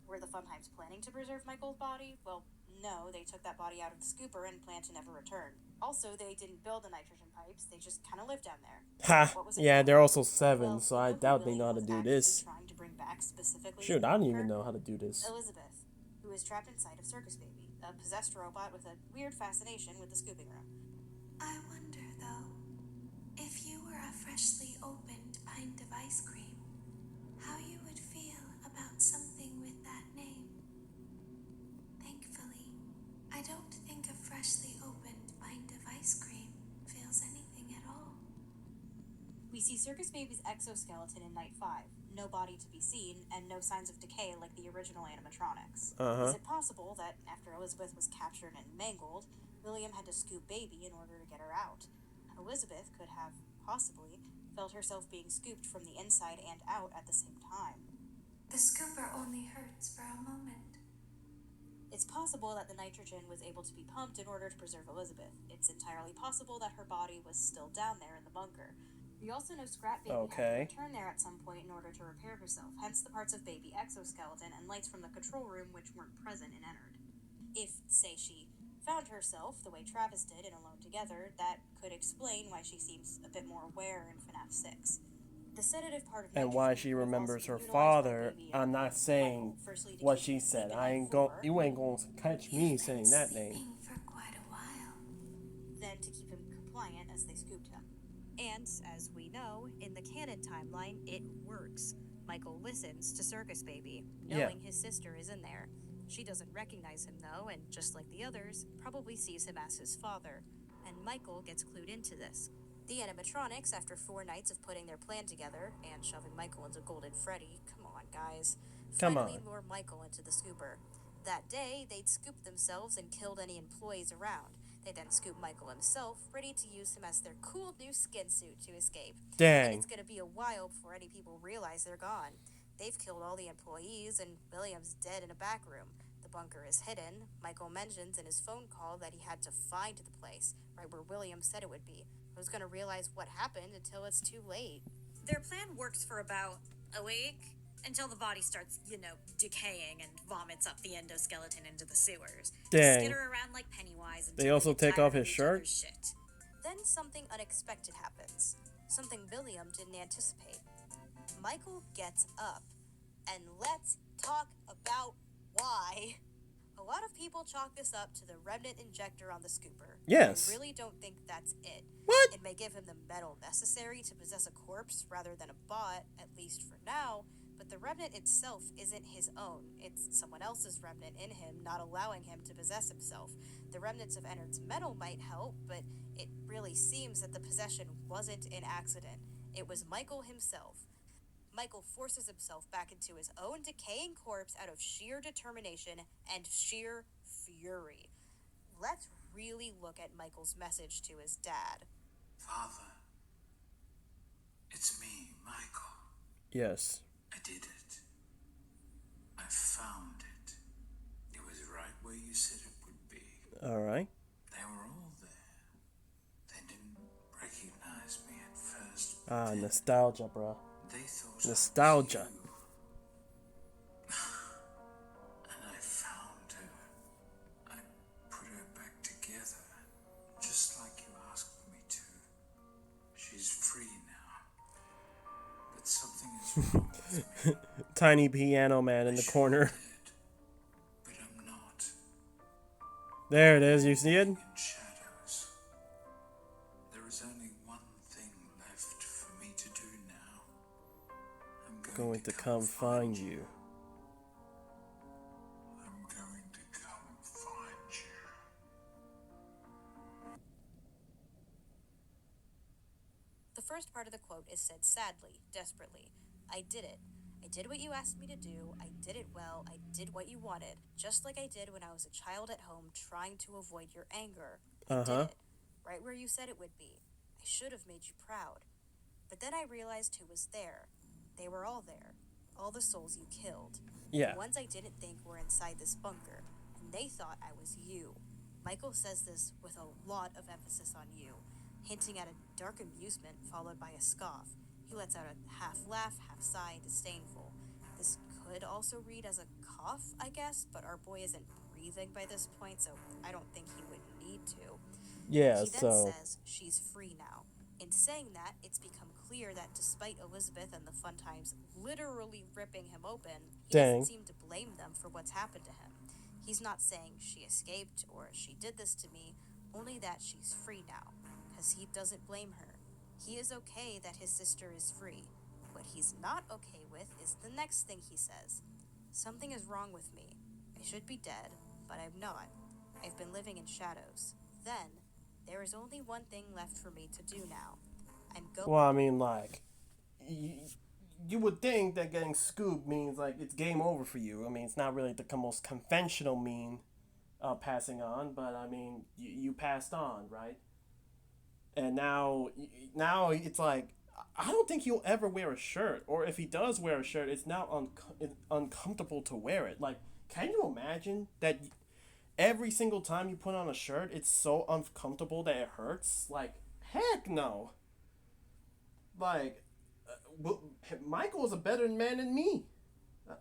Were the Funheims planning to preserve Michael's body? Well, no, they took that body out of the scooper and planned to never return. Also, they didn't build the nitrogen pipes, they just kind of lived down there. What was it Yeah, for? they're also 7, Well, so I you know who doubt they William know how to was do actually this. trying to bring back specifically Shoot, in the I don't bunker? even know how to do this. Elizabeth, who is trapped inside of Circus Baby, a possessed robot with a weird fascination with the scooping room. I wonder, though, if you were a freshly opened pint of ice cream, how you would feel about something with that name. Thankfully, I don't think a freshly opened pint of ice cream feels anything at all. We see Circus Baby's exoskeleton in Night 5, no body to be seen, and no signs of decay like the original animatronics. Is it possible that, after Elizabeth was captured and mangled, William had to scoop Baby in order to get her out? Elizabeth could have, possibly, felt herself being scooped from the inside and out at the same time. The scooper only hurts for a moment. It's possible that the nitrogen was able to be pumped in order to preserve Elizabeth. It's entirely possible that her body was still down there in the bunker. We also know Scrap Baby had to return there at some point in order to repair herself, hence the parts of Baby exoskeleton and lights from the control room which weren't present and entered. If, say, she found herself the way Travis did in Alone Together, that could explain why she seems a bit more aware in FNAF 6. The sedative part of And why nitrogen she would have also remembers been her utilized by father. Baby I'm not and saying Michael, firstly to what keep she him said. weak and then You ain't gonna catch me You've been saying that name. sleeping for quite a while. then to keep him compliant as they scooped him. And, as we know, in the canon timeline, it works. Michael listens to Circus Baby, knowing his sister is in there. She doesn't recognize him, though, and just like the others, probably sees him as his father. And Michael gets clued into this. The animatronics, after 4 nights of putting their plan together and shoving Michael into Golden Freddy, come on, guys, Come finally on. lure Michael into the scooper. That day, they'd scooped themselves and killed any employees around. They then scoop Michael himself, ready to use him as their cool new skin suit to escape. And Dang. it's gonna be a while before any people realize they're gone. They've killed all the employees, and William's dead in a back room. The bunker is hidden. Michael mentions in his phone call that he had to find the place, right where William said it would be. Who's gonna realize what happened until it's too late? Their plan works for about a week until the body starts, decaying and vomits up the endoskeleton into the sewers. Dang. Skitter around like Pennywise until They also get take tired off of his each shirt? other's shit. Then something unexpected happens. Something William didn't anticipate. Michael gets up. And let's talk about why. A lot of people chalk this up to the remnant injector on the scooper. Yes. I really don't think that's it. What? It may give him the metal necessary to possess a corpse rather than a bot, at least for now, but the remnant itself isn't his own. It's someone else's remnant in him, not allowing him to possess himself. The remnants of Ennard's metal might help, but it really seems that the possession wasn't an accident. It was Michael himself. Michael forces himself back into his own decaying corpse out of sheer determination and sheer fury. Let's really look at Michael's message to his dad. Father, it's me, Michael. Yes. I did it. I found it. It was right where you said it would be. Alright. They were all there. They didn't recognize me at first. Ah, nostalgia, bro. They thought Nostalgia. I was you. And I found her. I put her back together, just like you asked me to. She's free now. But something is wrong with me. Tiny piano man in the corner. Dead, but I'm not. There it is. You see it? In shadows. There is only one thing left for me to do now. I'm Going to come find you. I'm going to come find you. The first part of the quote is said sadly, desperately. I did it. I did what you asked me to do. I did it well. I did what you wanted. Just like I did when I was a child at home trying to avoid your anger. I did it. Right where you said it would be. I should have made you proud. But then I realized who was there. They were all there. All the souls you killed. Yeah. The ones I didn't think were inside this bunker. And they thought I was you. Michael says this with a lot of emphasis on you, hinting at a dark amusement followed by a scoff. He lets out a half laugh, half sigh, disdainful. This could also read as a cough, I guess, but our boy isn't breathing by this point, so I don't think he would need to. Yeah, He then so says she's free now. In saying that, it's become clear that despite Elizabeth and the Fun Times literally ripping him open, he Dang. doesn't seem to blame them for what's happened to him. He's not saying she escaped or she did this to me, only that she's free now, because he doesn't blame her. He is okay that his sister is free. What he's not okay with is the next thing he says. Something is wrong with me. I should be dead, but I'm not. I've been living in shadows. Then, there is only one thing left for me to do now. I'm going. well, I mean, like, you would think that getting scooped means like it's game over for you. I mean, it's not really the most conventional mean of passing on, but I mean, you passed on, right? And now it's like I don't think he'll ever wear a shirt, or if he does wear a shirt, it's now it's uncomfortable to wear it. Like, can you imagine that every single time you put on a shirt, it's so uncomfortable that it hurts? Like, heck no. Like, Michael is a better man than me.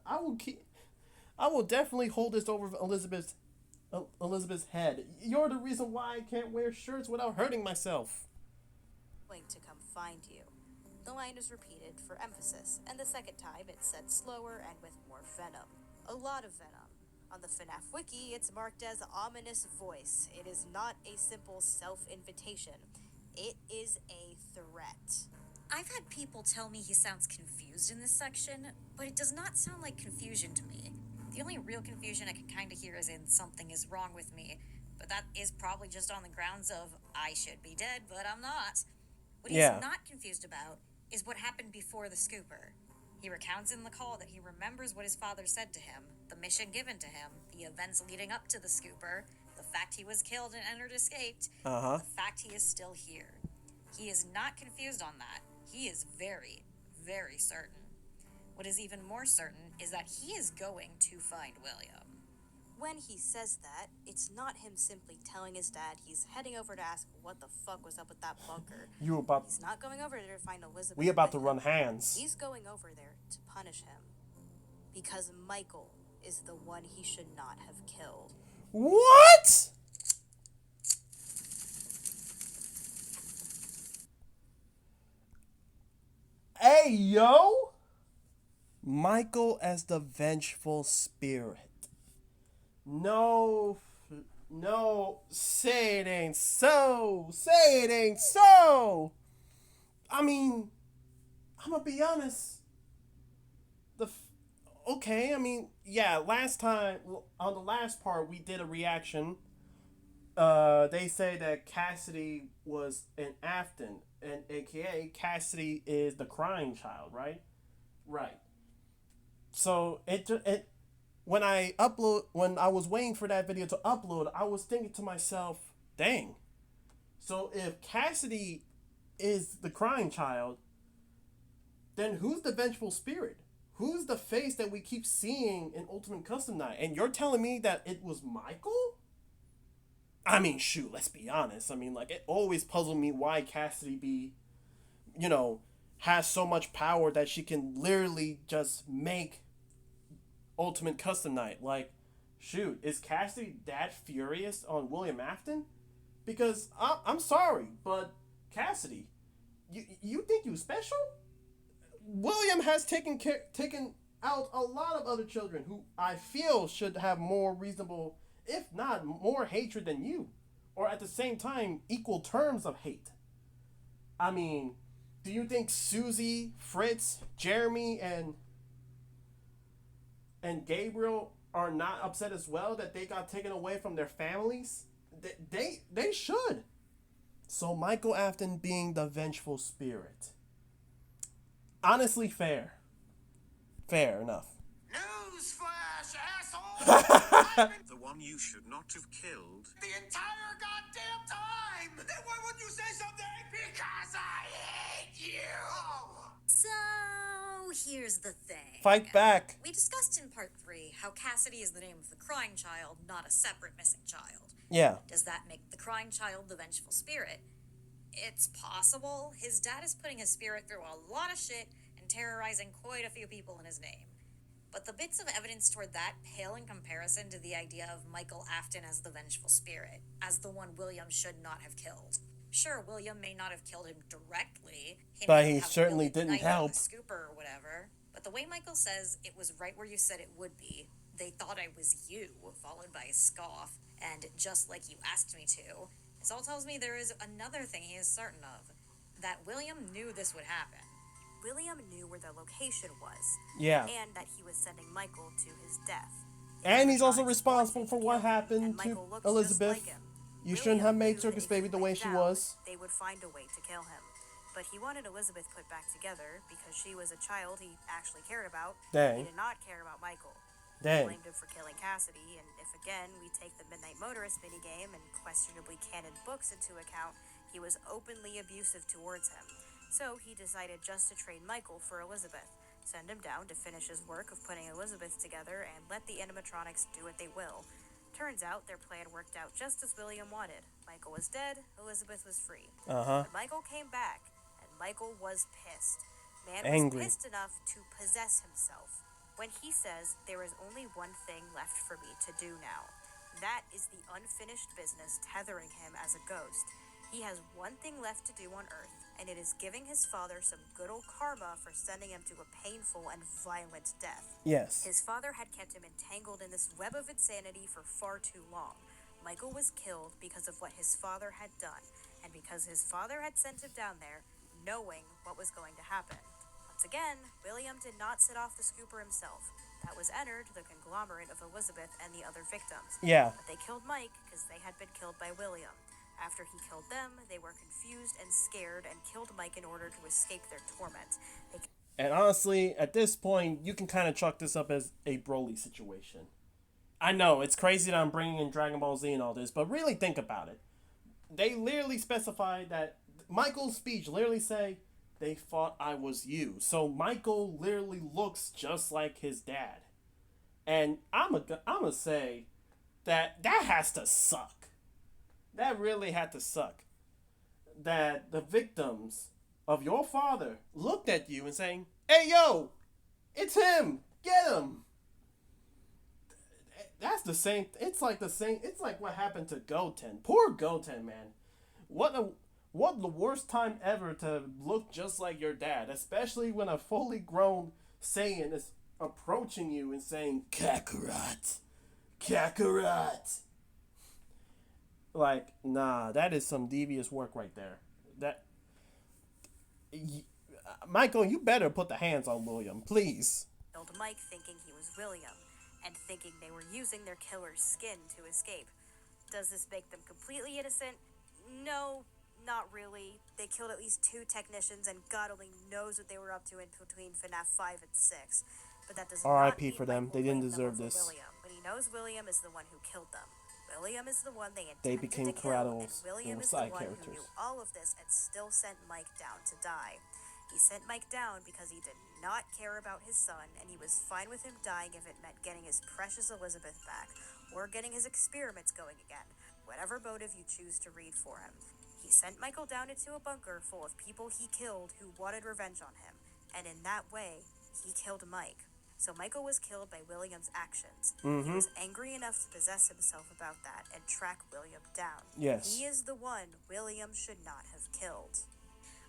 I will definitely hold this over Elizabeth Elizabeth's head. You're the reason why I can't wear shirts without hurting myself. Going to come find you. The line is repeated for emphasis, and the second time it's said slower and with more venom. A lot of venom. On the FNAF wiki, it's marked as ominous voice. It is not a simple self-invitation. It is a threat. I've had people tell me he sounds confused in this section, but it does not sound like confusion to me. The only real confusion I can kind of hear is in something is wrong with me, but that is probably just on the grounds of I should be dead, but I'm not. What he's not confused about is what happened before the scooper. He recounts in the call that he remembers what his father said to him, the mission given to him, the events leading up to the scooper, the fact he was killed and Ennard escaped, the fact he is still here. He is not confused on that. He is very, very certain. What is even more certain is that he is going to find William. When he says that, it's not him simply telling his dad he's heading over to ask what the fuck was up with that bunker. He's not going over there to find Elizabeth. We about to run hands. He's going over there to punish him. Because Michael is the one he should not have killed. What? Hey, yo! Michael as the vengeful spirit. No, say it ain't so. Say it ain't so. I mean, I'm gonna be honest. Okay, I mean, yeah, last time, on the last part, we did a reaction. They say that Cassidy was an Afton, and aka Cassidy is the crying child, right? Right. So when I was waiting for that video to upload, I was thinking to myself, dang. So if Cassidy is the crying child, then who's the vengeful spirit? Who's the face that we keep seeing in Ultimate Custom Night? And you're telling me that it was Michael? I mean, shoot, let's be honest. I mean, like, it always puzzled me why Cassidy has so much power that she can literally just make Ultimate Custom Night. Like, shoot, is Cassidy that furious on William Afton? Because I'm sorry, but Cassidy, you think you special? William has taken out a lot of other children who I feel should have more reasonable, if not more hatred than you, or at the same time equal terms of hate. I mean, do you think Susie, Fritz, Jeremy, and Gabriel are not upset as well that they got taken away from their families? They should. So Michael Afton being the vengeful spirit. Honestly, fair. Fair enough. Newsflash, asshole! The one you should not have killed. The entire goddamn time! Then why wouldn't you say something? Because I hate you! So, here's the thing. Fight back. We discussed in part 3 how Cassidy is the name of the crying child, not a separate missing child. Yeah. Does that make the crying child the vengeful spirit? It's possible. His dad is putting his spirit through a lot of shit and terrorizing quite a few people in his name. But the bits of evidence toward that pale in comparison to the idea of Michael Afton as the vengeful spirit, as the one William should not have killed. Sure, William may not have killed him directly. But he certainly didn't help. Scooper or whatever. But the way Michael says it was right where you said it would be. They thought I was you, followed by a scoff, and just like you asked me to. This all tells me there is another thing he is certain of. That William knew this would happen. William knew where the location was. Yeah. And that he was sending Michael to his death. And he's also responsible for what happened to Elizabeth. You shouldn't have made Circus Baby the way she was. They would find a way to kill him. But he wanted Elizabeth put back together because she was a child he actually cared about. Dang. He did not care about Michael. Dang. He blamed him for killing Cassidy, and if again we take the Midnight Motorist minigame and questionably canon books into account, he was openly abusive towards him. So he decided just to trade Michael for Elizabeth, send him down to finish his work of putting Elizabeth together, and let the animatronics do what they will. Turns out their plan worked out just as William wanted. Michael was dead, Elizabeth was free. But Michael came back, and Michael was pissed. Man Angry. was pissed enough to possess himself. When he says, there is only one thing left for me to do now, That is the unfinished business tethering him as a ghost. He has one thing left to do on Earth, and it is giving his father some good old karma for sending him to a painful and violent death. Yes. His father had kept him entangled in this web of insanity for far too long. Michael was killed because of what his father had done, and because his father had sent him down there, knowing what was going to happen. Once again, William did not set off the scooper himself. That was Ennard, the conglomerate of Elizabeth and the other victims. Yeah. But they killed Mike because they had been killed by William. After he killed them, they were confused and scared and killed Mike in order to escape their torment. And honestly, at this point, you can kind of chalk this up as a Broly situation. I know, it's crazy that I'm bringing in Dragon Ball Z and all this, but really think about it. They literally specified that Michael's speech literally say, they thought I was you. So Michael literally looks just like his dad. And I'm gonna say that has to suck. That really had to suck. That the victims of your father looked at you and saying, hey, yo, it's him. Get him. That's the same. It's like the same. It's like what happened to Goten. Poor Goten, man. What the worst time ever to look just like your dad, especially when a fully grown Saiyan is approaching you and saying, Kakarot. Kakarot. Like, nah, that is some devious work right there. Michael, you better put the hands on William, please. Killed Mike thinking he was William, and thinking they were using their killer's skin to escape. Does this make them completely innocent? No, not really. They killed at least 2 technicians, and God only knows what they were up to in between FNAF 5 and 6. But that does not R.I.P. mean for them. Michael They didn't blamed them deserve over this. William, but he knows William is the one who killed them. William is the one they They intended became to kill, collaterals. and William They were is the side one characters. who knew all of this and still sent Mike down to die. He sent Mike down because he did not care about his son, and he was fine with him dying if it meant getting his precious Elizabeth back, or getting his experiments going again, whatever motive you choose to read for him. He sent Michael down into a bunker full of people he killed who wanted revenge on him, and in that way, he killed Mike. So Michael was killed by William's actions. He was angry enough to possess himself about that and track William down. Yes. He is the one William should not have killed.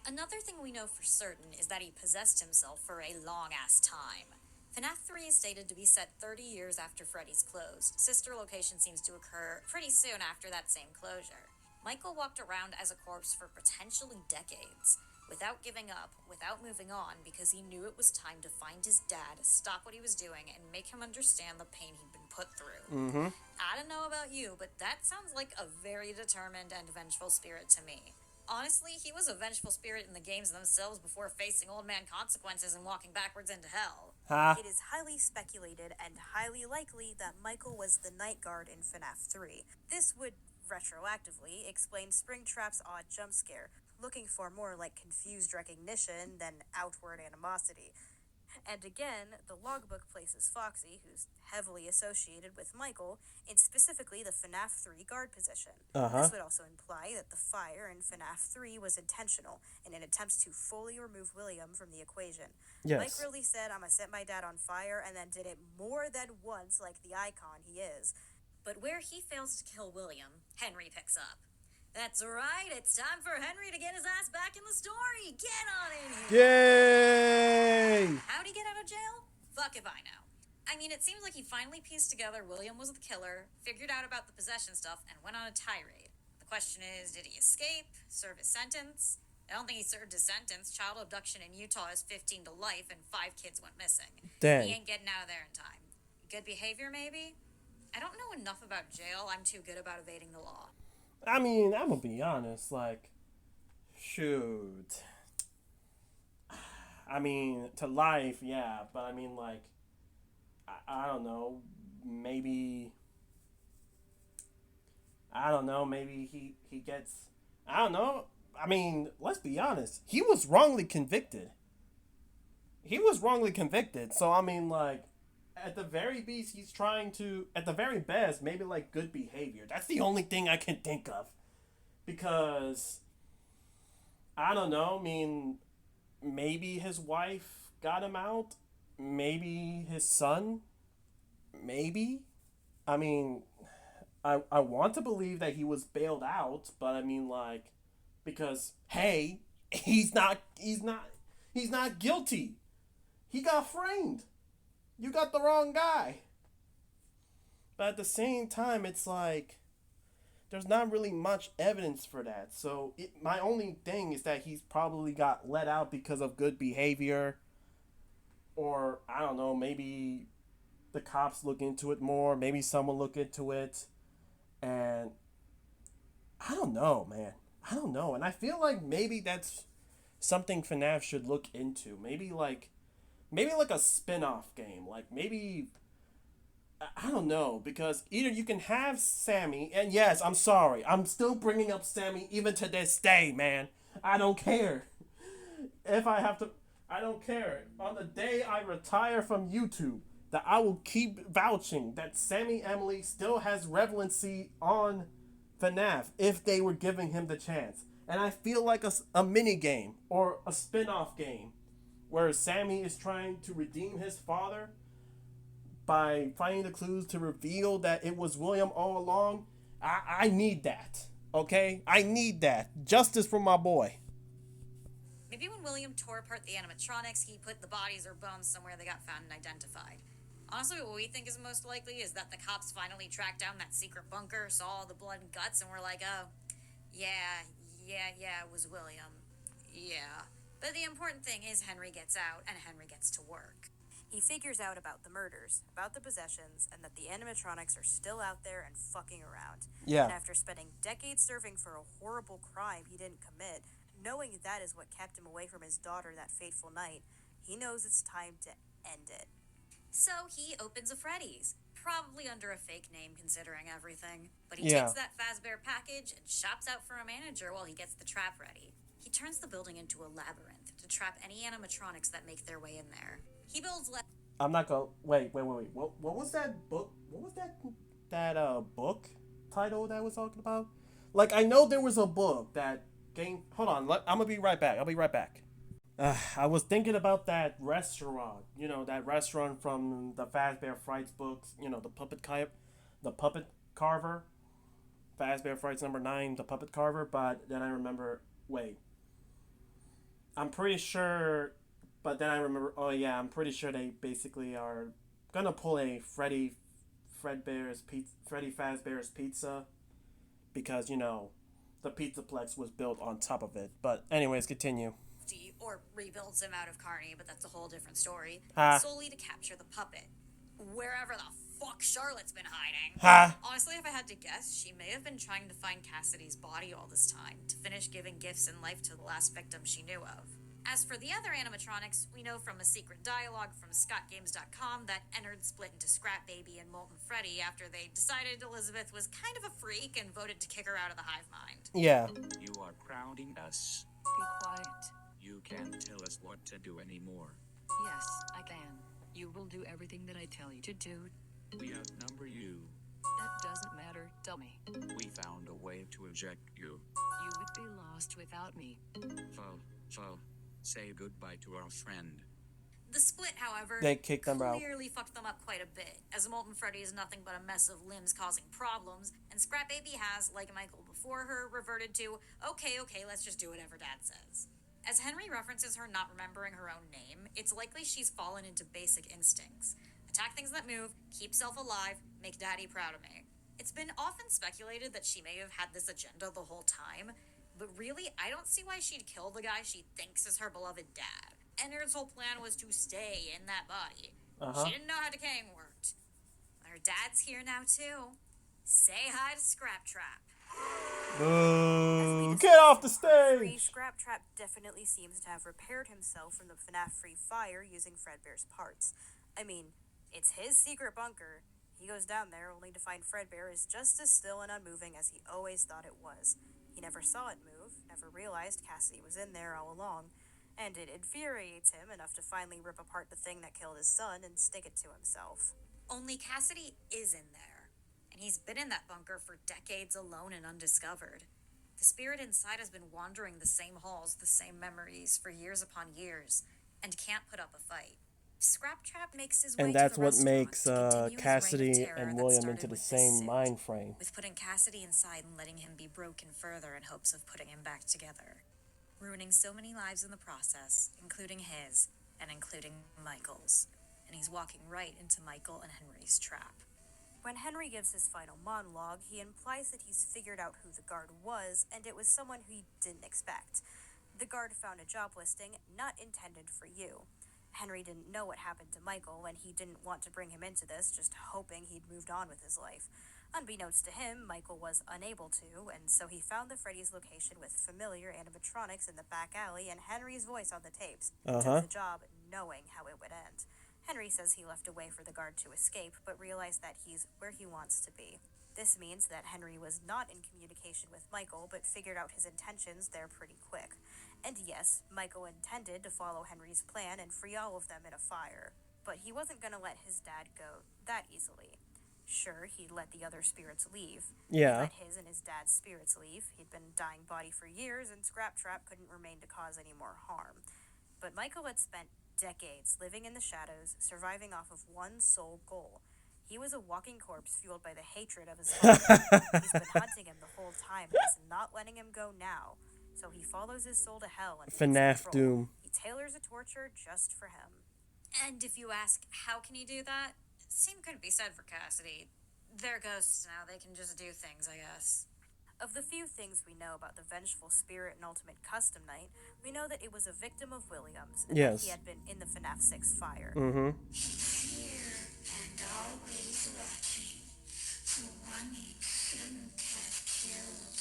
Another thing we know for certain is that he possessed himself for a long-ass time. FNAF 3 is stated to be set 30 years after Freddy's closed. Sister location seems to occur pretty soon after that same closure. Michael walked around as a corpse for potentially decades, without giving up, without moving on, because he knew it was time to find his dad, stop what he was doing, and make him understand the pain he'd been put through. I don't know about you, but that sounds like a very determined and vengeful spirit to me. Honestly, he was a vengeful spirit in the games themselves before facing old man consequences and walking backwards into hell. It is highly speculated and highly likely that Michael was the night guard in FNAF 3. This would retroactively explain Springtrap's odd jump scare, looking for more like confused recognition than outward animosity. And again, the logbook places Foxy, who's heavily associated with Michael, in specifically the FNAF 3 guard position. This would also imply that the fire in FNAF 3 was intentional, in an attempt to fully remove William from the equation. Yes. Mike really said, I'ma set my dad on fire, and then did it more than once like the icon he is. But where he fails to kill William, Henry picks up. That's right, it's time for Henry to get his ass back in the story! Get on in here! Yay! How'd he get out of jail? Fuck if I know. I mean, it seems like he finally pieced together William was the killer, figured out about the possession stuff, and went on a tirade. The question is, did he escape? Serve his sentence? I don't think he served his sentence. Child abduction in Utah is 15 to life, and 5 kids went missing. Dang. He ain't getting out of there in time. Good behavior, maybe? I don't know enough about jail. I'm too good about evading the law. I mean, I'm gonna be honest, like, shoot. I mean, to life, yeah, but I mean, like, I don't know, maybe he gets, I don't know, I mean, let's be honest, he was wrongly convicted. So, I mean, like, at the very least, he's trying to, at the very best, maybe, like, good behavior. That's the only thing I can think of. Because, I don't know, I mean, maybe his wife got him out. Maybe his son. Maybe. I mean, I want to believe that he was bailed out, but I mean, like, because hey, he's not guilty. He got framed. You got the wrong guy. But at the same time, it's like there's not really much evidence for that. So my only thing is that he's probably got let out because of good behavior, or I don't know, maybe the cops look into it more. Maybe someone look into it, and I don't know, man. I don't know, and I feel like maybe that's something FNAF should look into. Maybe like a spin-off game. Like maybe I don't know, because either you can have Sammy, and yes, I'm sorry, I'm still bringing up Sammy even to this day, man. I don't care. If I have to, I don't care. On the day I retire from YouTube, that I will keep vouching that Sammy Emily still has relevancy on FNAF if they were giving him the chance. And I feel like a mini game or a spin off game where Sammy is trying to redeem his father by finding the clues to reveal that it was William all along. I need that. Okay? I need that. Justice for my boy. Maybe when William tore apart the animatronics, he put the bodies or bones somewhere they got found and identified. Honestly, what we think is most likely is that the cops finally tracked down that secret bunker, saw all the blood and guts, and were like, oh, yeah, it was William. Yeah. But the important thing is Henry gets out, and Henry gets to work. He figures out about the murders, about the possessions, and that the animatronics are still out there and fucking around. Yeah. And after spending decades serving for a horrible crime he didn't commit, knowing that is what kept him away from his daughter that fateful night, he knows it's time to end it. So he opens a Freddy's, probably under a fake name considering everything. But he takes that Fazbear package and shops out for a manager while he gets the trap ready. He turns the building into a labyrinth to trap any animatronics that make their way in there. He builds I'm not gonna wait. What was that book? What was that book title that I was talking about? Like I know there was a book that game. Hold on, I'm gonna be right back. I'll be right back. I was thinking about that restaurant. You know that restaurant from the Fazbear Frights books. You know the puppet carver. Fazbear Frights #9, the puppet carver. But then I remember. Wait. I'm pretty sure. But then I remember. Oh yeah, I'm pretty sure they basically are gonna pull a Freddy Fazbear's Pizza, because you know the Pizzaplex was built on top of it. But anyways, continue. Or rebuilds him out of Carney, but that's a whole different story. Ha. Solely to capture the puppet. Wherever the fuck Charlotte's been hiding. Ha. Honestly, if I had to guess, she may have been trying to find Cassidy's body all this time, to finish giving gifts and life to the last victim she knew of. As for the other animatronics, we know from a secret dialogue from ScottGames.com that Ennard split into Scrap Baby and Molten Freddy after they decided Elizabeth was kind of a freak and voted to kick her out of the hive mind. Yeah. You are crowding us. Be quiet. You can't tell us what to do anymore. Yes, I can. You will do everything that I tell you to do. We outnumber you. That doesn't matter, dummy. We found a way to eject you. You would be lost without me. Full. Say goodbye to our friend. The split, however, They kicked them out. clearly fucked them up quite a bit, as Molten Freddy is nothing but a mess of limbs causing problems, and Scrap Baby has, like Michael before her, reverted to, okay, let's just do whatever Dad says. As Henry references her not remembering her own name, it's likely she's fallen into basic instincts. Attack things that move, keep self alive, make Daddy proud of me. It's been often speculated that she may have had this agenda the whole time, but really, I don't see why she'd kill the guy she thinks is her beloved dad. Ennard's whole plan was to stay in that body. She didn't know how decaying worked. But her dad's here now, too. Say hi to Scrap Trap. Boo! Get off the stage! Scrap Trap definitely seems to have repaired himself from the FNAF-free fire using Fredbear's parts. I mean, it's his secret bunker. He goes down there only to find Fredbear is just as still and unmoving as he always thought it was. He never saw it move, never realized Cassidy was in there all along, and it infuriates him enough to finally rip apart the thing that killed his son and stick it to himself. Only Cassidy is in there, and he's been in that bunker for decades alone and undiscovered. The spirit inside has been wandering the same halls, the same memories, for years upon years, and can't put up a fight. Scraptrap makes his way And to that's the what restaurant makes to continue his reign of Cassidy terror and that William started into the with this same suit, mind frame. with putting Cassidy inside and letting him be broken further in hopes of putting him back together, ruining so many lives in the process, including his and including Michael's. And he's walking right into Michael and Henry's trap. When Henry gives his final monologue, he implies that he's figured out who the guard was, and it was someone who he didn't expect. The guard found a job listing not intended for you. Henry didn't know what happened to Michael, and he didn't want to bring him into this, just hoping he'd moved on with his life. Unbeknownst to him, Michael was unable to, and so he found the Freddy's location with familiar animatronics in the back alley and Henry's voice on the tapes. Took the job knowing how it would end. Henry says he left a way for the guard to escape, but realized that he's where he wants to be. This means that Henry was not in communication with Michael, but figured out his intentions there pretty quick. And yes, Michael intended to follow Henry's plan and free all of them in a fire. But he wasn't going to let his dad go that easily. Sure, he'd let the other spirits leave. Yeah. He let his and his dad's spirits leave. He'd been dying body for years, and Scraptrap couldn't remain to cause any more harm. But Michael had spent decades living in the shadows, surviving off of one sole goal. He was a walking corpse fueled by the hatred of his father. He's been hunting him the whole time, and is not letting him go now. So he follows his soul to hell and FNAF takes control. Doom. He tailors a torture just for him. And if you ask, how can he do that? Same couldn't be said for Cassidy. They're ghosts now, they can just do things, I guess. Of the few things we know about the vengeful spirit and ultimate custom night, we know that it was a victim of Williams, and that he had been in the FNAF 6 fire. And always watching, the one he shouldn't have killed.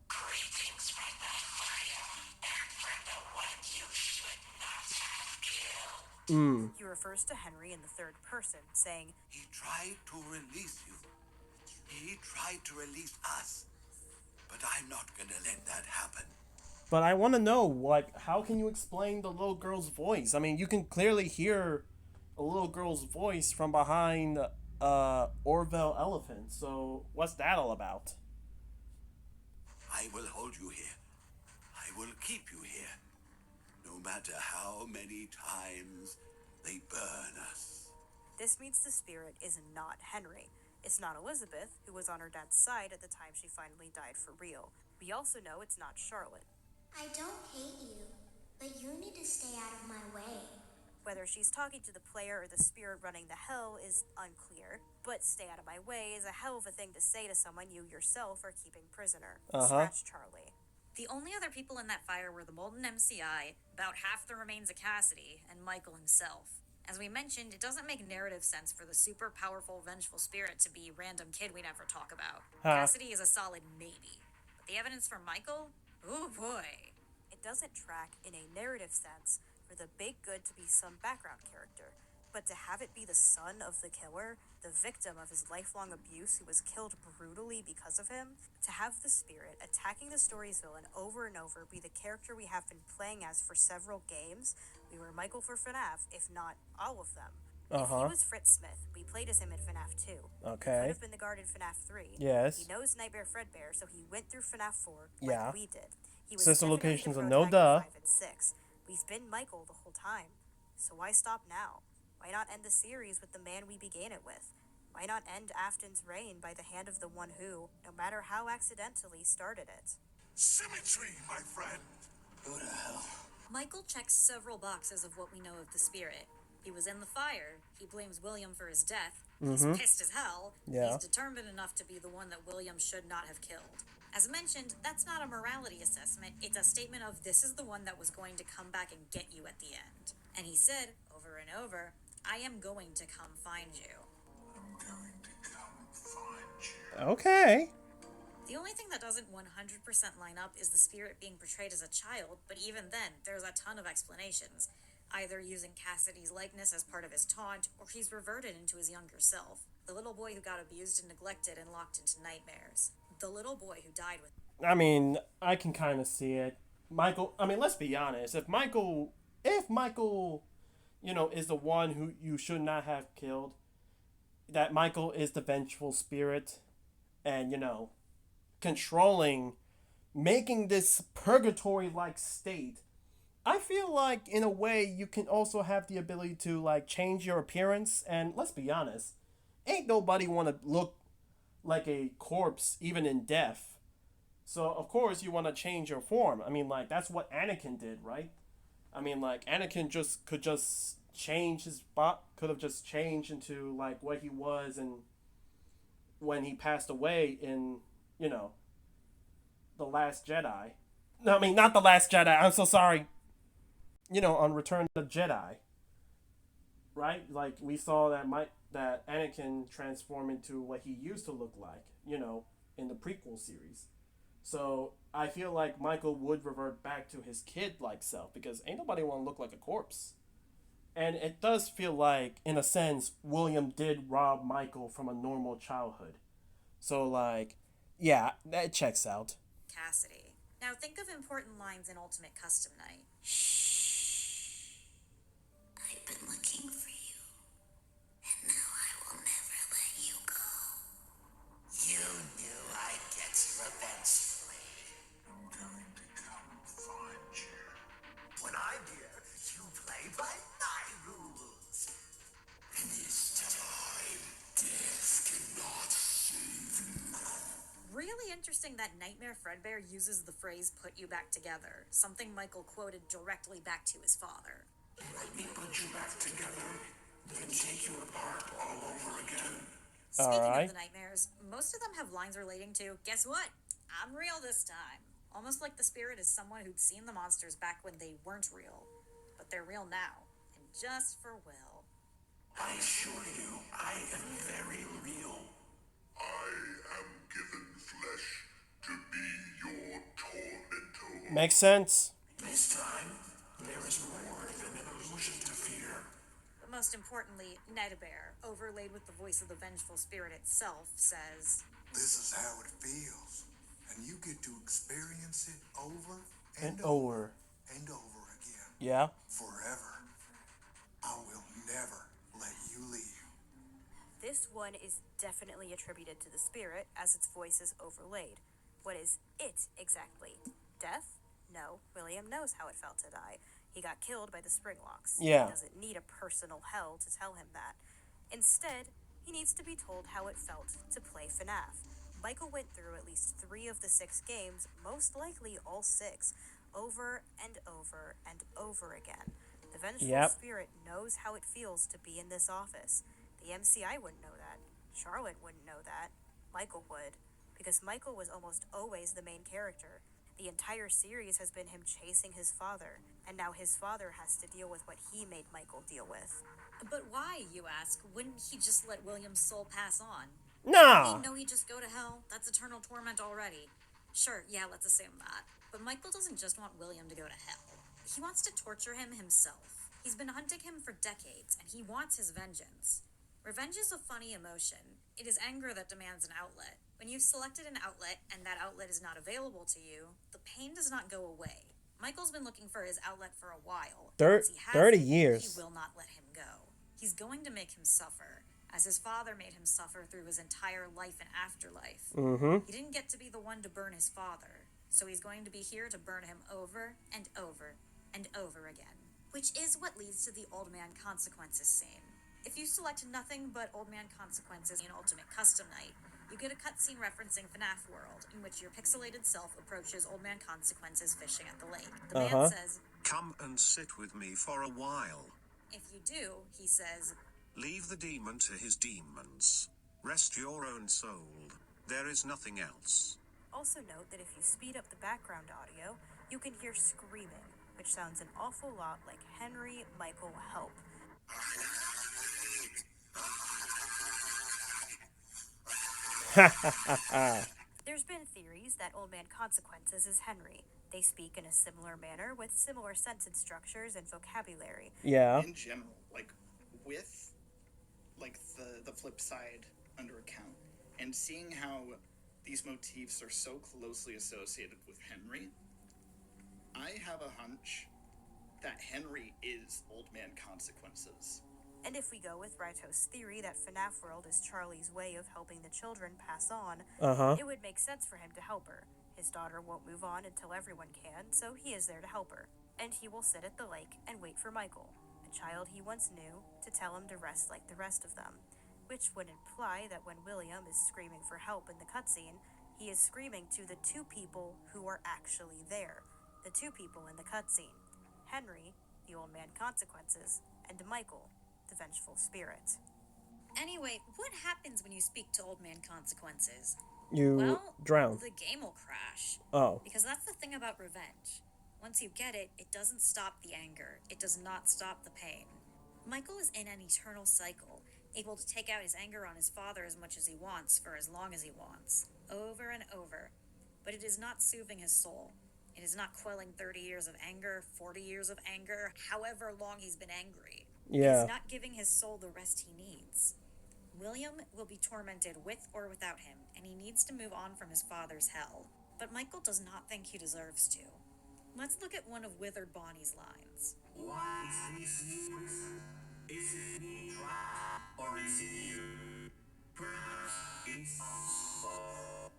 Greetings from that fire, and from the one you should not have killed. He refers to Henry in the third person, saying, He tried to release you. He tried to release us. But I'm not gonna let that happen. But I want to know, how can you explain the little girl's voice? I mean, you can clearly hear a little girl's voice from behind Orville Elephant. So what's that all about? I will hold you here. I will keep you here. No matter how many times they burn us. this means the spirit is not Henry. It's not Elizabeth, who was on her dad's side at the time she finally died for real. We also know it's not Charlotte. I don't hate you, but you need to stay out of my way. Whether she's talking to the player or the spirit running the hell is unclear, but stay out of my way is a hell of a thing to say to someone you yourself are keeping prisoner. Scratch Charlie. The only other people in that fire were the Molten MCI, about half the remains of Cassidy, and Michael himself. As we mentioned, it doesn't make narrative sense for the super powerful vengeful spirit to be random kid we never talk about. Cassidy is a solid maybe, but the evidence for Michael? Oh boy. It doesn't track in a narrative sense for the big good to be some background character, but to have it be the son of the killer, the victim of his lifelong abuse who was killed brutally because of him, to have the spirit attacking the story's villain over and over be the character we have been playing as for several games. We were Michael for FNAF, if not all of them. If he was Fritz Smith, we played as him in FNAF 2. He could have been the guard in FNAF 3. Yes. He knows Nightmare Fredbear, so he went through FNAF 4 Yeah. like we did. He was Sister definitely locations the are no protagonist duh. in 5 and 6. We've been Michael the whole time. So why stop now? Why not end the series with the man we began it with? Why not end Afton's reign by the hand of the one who, no matter how accidentally, started it? Symmetry, my friend. Go to hell. Michael checks several boxes of what we know of the spirit. He was in the fire. He blames William for his death. He's pissed as hell. Yeah. He's determined enough to be the one that William should not have killed. As mentioned, that's not a morality assessment. It's a statement of this is the one that was going to come back and get you at the end. And he said, over and over, I am going to come find you. I'm going to come find you. Okay. The only thing that doesn't 100% line up is the spirit being portrayed as a child, but even then, there's a ton of explanations. Either using Cassidy's likeness as part of his taunt, or he's reverted into his younger self. The little boy who got abused and neglected and locked into nightmares. The little boy who died with... I mean, I can kind of see it. Michael, I mean, let's be honest. If Michael, you know, is the one who you should not have killed, that Michael is the vengeful spirit, and, you know, controlling, making this purgatory-like state I feel like in a way you can also have the ability to like change your appearance, and let's be honest, ain't nobody want to look like a corpse even in death. So of course you want to change your form. I mean, like that's what Anakin did, right? I mean, like Anakin just could just change his bot, could have just changed into like what he was, and when he passed away in, you know, the Last Jedi. No, I mean not the Last Jedi. I'm so sorry. You know, on Return of the Jedi, right? Like we saw that Anakin transform into what he used to look like, you know, in the prequel series. So I feel like Michael would revert back to his kid like self because ain't nobody want to look like a corpse. And it does feel like, in a sense, William did rob Michael from a normal childhood. So like, yeah, that checks out. Cassidy. Now think of important lines in Ultimate Custom Night. I've been looking for you, and now I will never let you go. You knew I'd get you eventually. I'm going to come find you. When I'm here, you play by my rules. This time, death cannot save me. Really interesting that Nightmare Fredbear uses the phrase put you back together, something Michael quoted directly back to his father. Let me put you back together, then take you apart all over again. Speaking Alright. of the nightmares, most of them have lines relating to, guess what? I'm real this time. Almost like the spirit is someone who'd seen the monsters back when they weren't real. But they're real now, and just for Will. I assure you, I am very real. I am given flesh to be your tormentor. Makes sense. This time, there is more than an illusion to fear. But most importantly, Nedabear, overlaid with the voice of the vengeful spirit itself, says, This is how it feels, and you get to experience it over And over. and over again. Yeah. Forever. I will never let you leave. This one is definitely attributed to the spirit, as its voice is overlaid. What is it exactly? Death? No, William knows how it felt to die. He got killed by the Springlocks. Yeah. He doesn't need a personal hell to tell him that. Instead, he needs to be told how it felt to play FNAF. Michael went through at least 3 of the 6 games, most likely all 6, over and over and over again. The vengeful Yep. spirit knows how it feels to be in this office. The MCI wouldn't know that. Charlotte wouldn't know that. Michael would. Because Michael was almost always the main character. The entire series has been him chasing his father, and now his father has to deal with what he made Michael deal with. but why, you ask? Wouldn't he just let William's soul pass on? Nah. No, he'd just go to hell. That's eternal torment already. Sure, yeah, let's assume that. But Michael doesn't just want William to go to hell. He wants to torture him himself. He's been hunting him for decades, and he wants his vengeance. Revenge is a funny emotion. It is anger that demands an outlet. When you've selected an outlet, and that outlet is not available to you, the pain does not go away. Michael's been looking for his outlet for a while. Once he has 30 it, years. He will not let him go. He's going to make him suffer, as his father made him suffer through his entire life and afterlife. He didn't get to be the one to burn his father, so he's going to be here to burn him over and over and over again. Which is what leads to the Old Man Consequences scene. If you select nothing but Old Man Consequences in Ultimate Custom Night, you get a cutscene referencing FNAF World, in which your pixelated self approaches Old Man Consequences fishing at the lake. The man says, Come and sit with me for a while. if you do, he says, Leave the demon to his demons. Rest your own soul. There is nothing else. Also note that if you speed up the background audio, you can hear screaming, which sounds an awful lot like Henry Michael Help. There's been theories that Old Man Consequences is Henry. They speak in a similar manner with similar sentence structures and vocabulary. Yeah. In general, like with like the flip side under account, and seeing how these motifs are so closely associated with Henry, I have a hunch that Henry is Old Man Consequences. And if we go with Raito's theory that FNAF World is Charlie's way of helping the children pass on, it would make sense for him to help her. His daughter won't move on until everyone can, so he is there to help her. And he will sit at the lake and wait for Michael, a child he once knew, to tell him to rest like the rest of them, which would imply that when William is screaming for help in the cutscene, he is screaming to the two people who are actually there, the two people in the cutscene: Henry, the old man Consequences, and Michael, the vengeful spirit. Anyway, what happens when you speak to Old Man Consequences? You drown. The game will crash. Oh. Because that's the thing about revenge. Once you get it, it doesn't stop the anger. It does not stop the pain. Michael is in an eternal cycle, able to take out his anger on his father as much as he wants for as long as he wants, over and over. But it is not soothing his soul. It is not quelling 30 years of anger, 40 years of anger, however long he's been angry. Yeah. It is not giving his soul the rest he needs. William will be tormented with or without him, and he needs to move on from his father's hell. But Michael does not think he deserves to. Let's look at one of Withered Bonnie's lines. Why is this prison? Is it me trap or is it you? Perhaps it's so.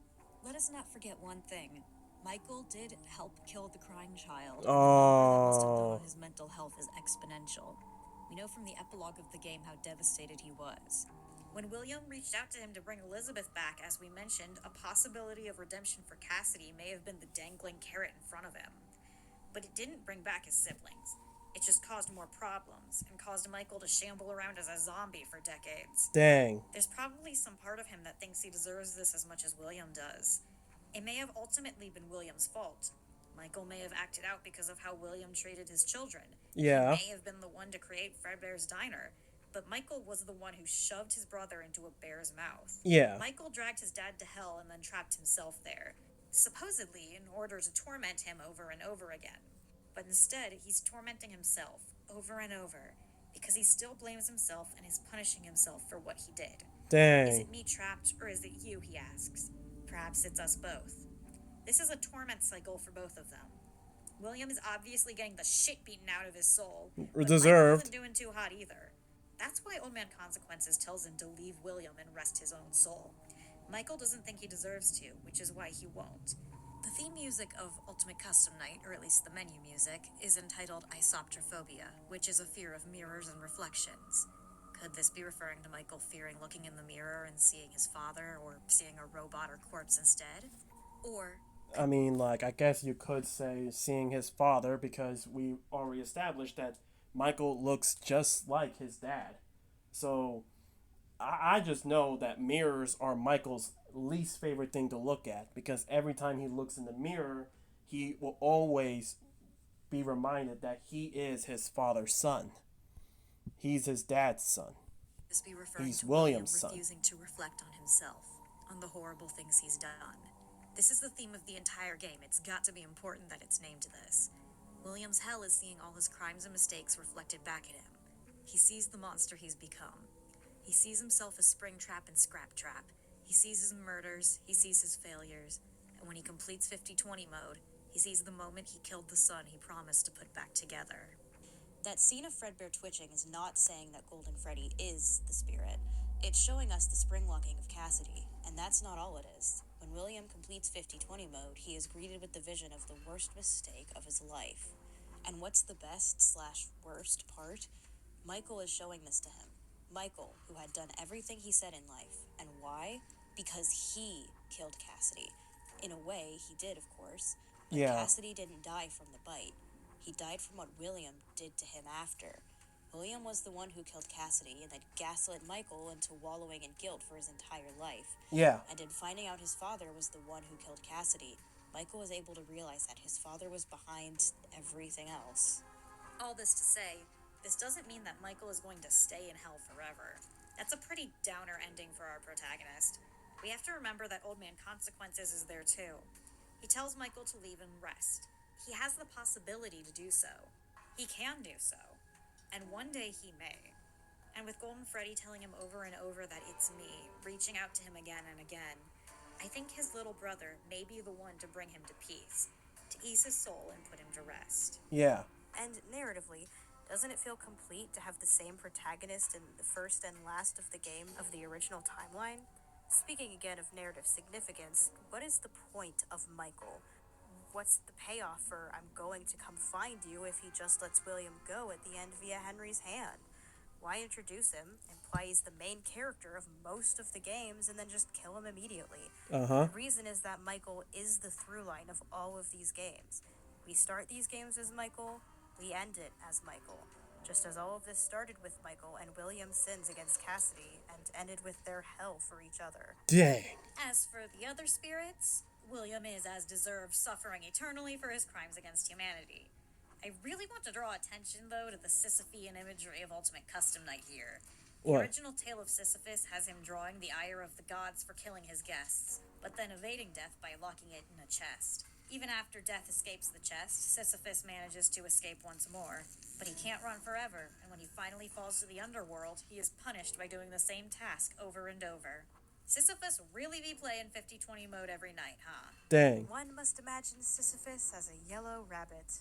Let us not forget one thing. Michael did help kill the crying child. Oh. And the number that must have done on his mental health is exponential. We know from the epilogue of the game how devastated he was. When William reached out to him to bring Elizabeth back, as we mentioned, a possibility of redemption for Cassidy may have been the dangling carrot in front of him. But it didn't bring back his siblings. It just caused more problems and caused Michael to shamble around as a zombie for decades. Dang. There's probably some part of him that thinks he deserves this as much as William does. It may have ultimately been William's fault. Michael may have acted out because of how William treated his children. Yeah. He may have been the one to create Fredbear's Diner, but Michael was the one who shoved his brother into a bear's mouth. Yeah. Michael dragged his dad to hell and then trapped himself there, supposedly in order to torment him over and over again. But instead, he's tormenting himself over and over because he still blames himself and is punishing himself for what he did. Dang. Is it me trapped or is it you, he asks. Perhaps it's us both. This is a torment cycle for both of them. William is obviously getting the shit beaten out of his soul, but Deserved. Michael isn't doing too hot either. That's why Old Man Consequences tells him to leave William and rest his own soul. Michael doesn't think he deserves to, which is why he won't. The theme music of Ultimate Custom Night, or at least the menu music, is entitled Isoptrophobia, which is a fear of mirrors and reflections. Could this be referring to Michael fearing looking in the mirror and seeing his father, or seeing a robot or corpse instead? Or... I mean, like, I guess you could say seeing his father, because we already established that Michael looks just like his dad. So, I just know that mirrors are Michael's least favorite thing to look at, because every time he looks in the mirror, he will always be reminded that he is his father's son. He's his dad's son. This be referring He's to William's William son. refusing to reflect on himself, on the horrible things he's done. This is the theme of the entire game. It's got to be important that it's named this. William's hell is seeing all his crimes and mistakes reflected back at him. He sees the monster he's become. He sees himself as Springtrap and Scraptrap. He sees his murders, he sees his failures, and when he completes 50-20 mode, he sees the moment he killed the son he promised to put back together. That scene of Fredbear twitching is not saying that Golden Freddy is the spirit. It's showing us the spring locking of Cassidy, and that's not all it is. When William completes 50-20 mode, he is greeted with the vision of the worst mistake of his life. And what's the best/worst part? Michael is showing this to him. Michael, who had done everything he said in life. And why? Because he killed Cassidy. In a way, he did, of course. But Yeah. Cassidy didn't die from the bite. He died from what William did to him after. William was the one who killed Cassidy and then gaslit Michael into wallowing in guilt for his entire life. Yeah. And in finding out his father was the one who killed Cassidy, Michael was able to realize that his father was behind everything else. All this to say, this doesn't mean that Michael is going to stay in hell forever. That's a pretty downer ending for our protagonist. We have to remember that Old Man Consequences is there too. He tells Michael to leave and rest. He has the possibility to do so. He can do so. And one day he may. And with Golden Freddy telling him over and over that it's me, reaching out to him again and again, I think his little brother may be the one to bring him to peace, to ease his soul and put him to rest. Yeah. And narratively, doesn't it feel complete to have the same protagonist in the first and last of the game of the original timeline? Speaking again of narrative significance, what is the point of Michael? what's the payoff for I'm going to come find you if he just lets William go at the end via Henry's hand? Why introduce him, imply he's the main character of most of the games, and then just kill him immediately? The reason is that Michael is the through line of all of these games. We start these games as Michael, we end it as Michael. Just as all of this started with Michael and William's sins against Cassidy and ended with their hell for each other. Dang. As for the other spirits, William is as deserved suffering eternally for his crimes against humanity. I really want to draw attention, though, to the Sisyphean imagery of Ultimate Custom Night here. The What? original tale of Sisyphus has him drawing the ire of the gods for killing his guests, but then evading death by locking it in a chest. Even after death escapes the chest, Sisyphus manages to escape once more, but he can't run forever, and when he finally falls to the underworld, he is punished by doing the same task over and over. Sisyphus really be playing 50-20 mode every night, huh? Dang. One must imagine Sisyphus as a yellow rabbit.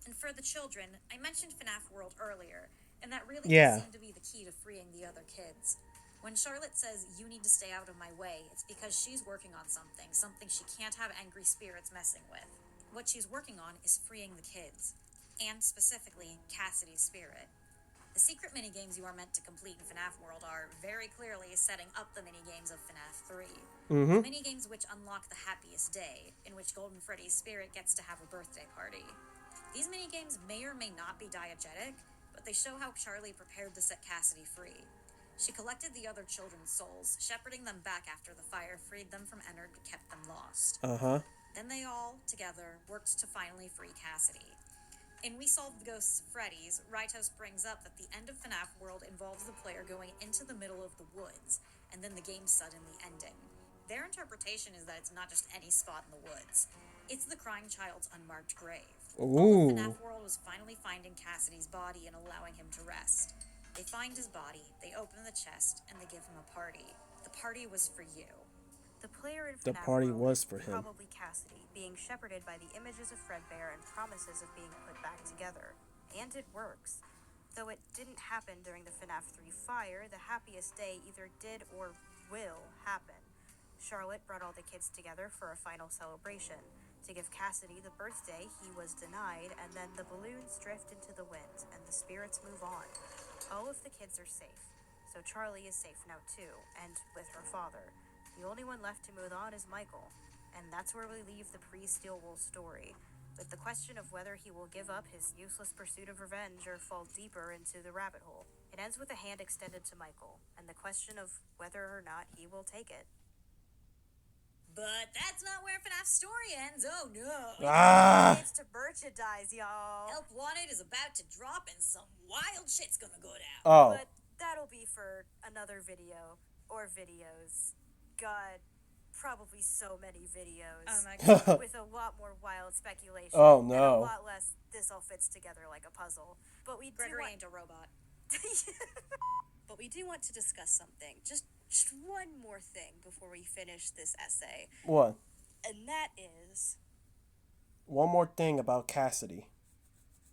And for the children, I mentioned FNAF World earlier, and that really Yeah. does seem to be the key to freeing the other kids. When Charlotte says, "You need to stay out of my way," it's because she's working on something she can't have angry spirits messing with. What she's working on is freeing the kids, and specifically, Cassidy's spirit. The secret minigames you are meant to complete in FNAF World are very clearly setting up the minigames of FNAF 3. Mm-hmm. Minigames which unlock the happiest day, in which Golden Freddy's spirit gets to have a birthday party. These minigames may or may not be diegetic, but they show how Charlie prepared to set Cassidy free. She collected the other children's souls, shepherding them back after the fire freed them from Ennard but kept them lost. Then they all, together, worked to finally free Cassidy. In We Solved the Ghosts of Freddy's, Ritos brings up that the end of FNAF World involves the player going into the middle of the woods, and then the game suddenly ending. Their interpretation is that it's not just any spot in the woods. It's the crying child's unmarked grave. All of FNAF World was finally finding Cassidy's body and allowing him to rest. They find his body, they open the chest, and they give him a party. The party was for you. The player in The FNAF party World was is for him. probably Cassidy, being shepherded by the images of Fredbear and promises of being put back together. And it works. Though it didn't happen during the FNAF 3 fire, the happiest day either did or will happen. Charlotte brought all the kids together for a final celebration. To give Cassidy the birthday he was denied, and then the balloons drift into the wind, and the spirits move on. All of the kids are safe, so Charlie is safe now too, and with her father. The only one left to move on is Michael, and that's where we leave the pre-Steel Wool story, with the question of whether he will give up his useless pursuit of revenge or fall deeper into the rabbit hole. It ends with a hand extended to Michael, and the question of whether or not he will take it. But that's not where FNAF's story ends, oh no! It's to merchandise, y'all! Help Wanted is about to drop and some wild shit's gonna go down. But that'll be for another video, or videos. God, probably so many videos. Oh my god. With a lot more wild speculation. Oh, And no. a lot less, this all fits together like a puzzle. But we Gregory ain't a robot. But we do want to discuss something. Just one more thing before we finish this essay. What? And that is... One more thing about Cassidy.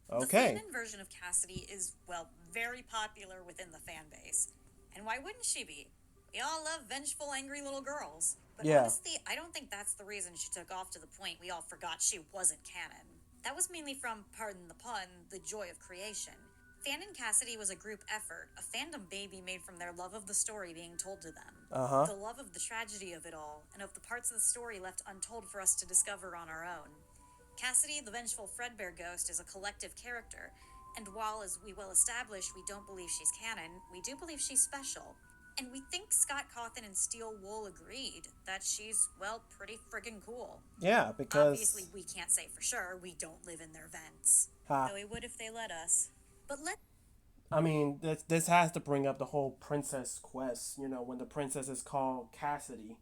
The Okay. feminine version of Cassidy is, well, very popular within the fan base. And why wouldn't she be? We all love vengeful, angry little girls. But Yeah. honestly, I don't think that's the reason she took off to the point we all forgot she wasn't canon. That was mainly from, pardon the pun, the joy of creation. Fan and Cassidy was a group effort, a fandom baby made from their love of the story being told to them. The love of the tragedy of it all, and of the parts of the story left untold for us to discover on our own. Cassidy, the vengeful Fredbear ghost, is a collective character, and while, as we well established, we don't believe she's canon, we do believe she's special. And we think Scott Cawthon and Steel Wool agreed that she's, well, pretty friggin' cool. Yeah, because... Obviously, we can't say for sure, we don't live in their vents. Ha. Though we would if they let us. But I mean, this has to bring up the whole princess quest, you know, when the princess is called Cassidy.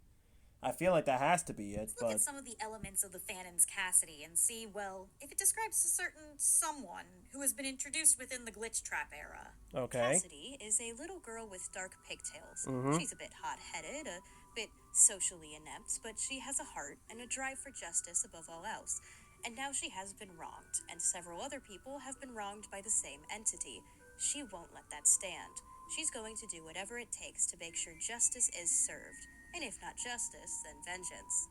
I feel like that has to be it, let's look at some of the elements of the fanon's Cassidy and see, well, if it describes a certain someone who has been introduced within the Glitch Trap era. Okay. Cassidy is a little girl with dark pigtails. Mhm. She's a bit hot-headed, a bit socially inept, but she has a heart and a drive for justice above all else. And now she has been wronged, and several other people have been wronged by the same entity. She won't let that stand. She's going to do whatever it takes to make sure justice is served. And if not justice, then vengeance.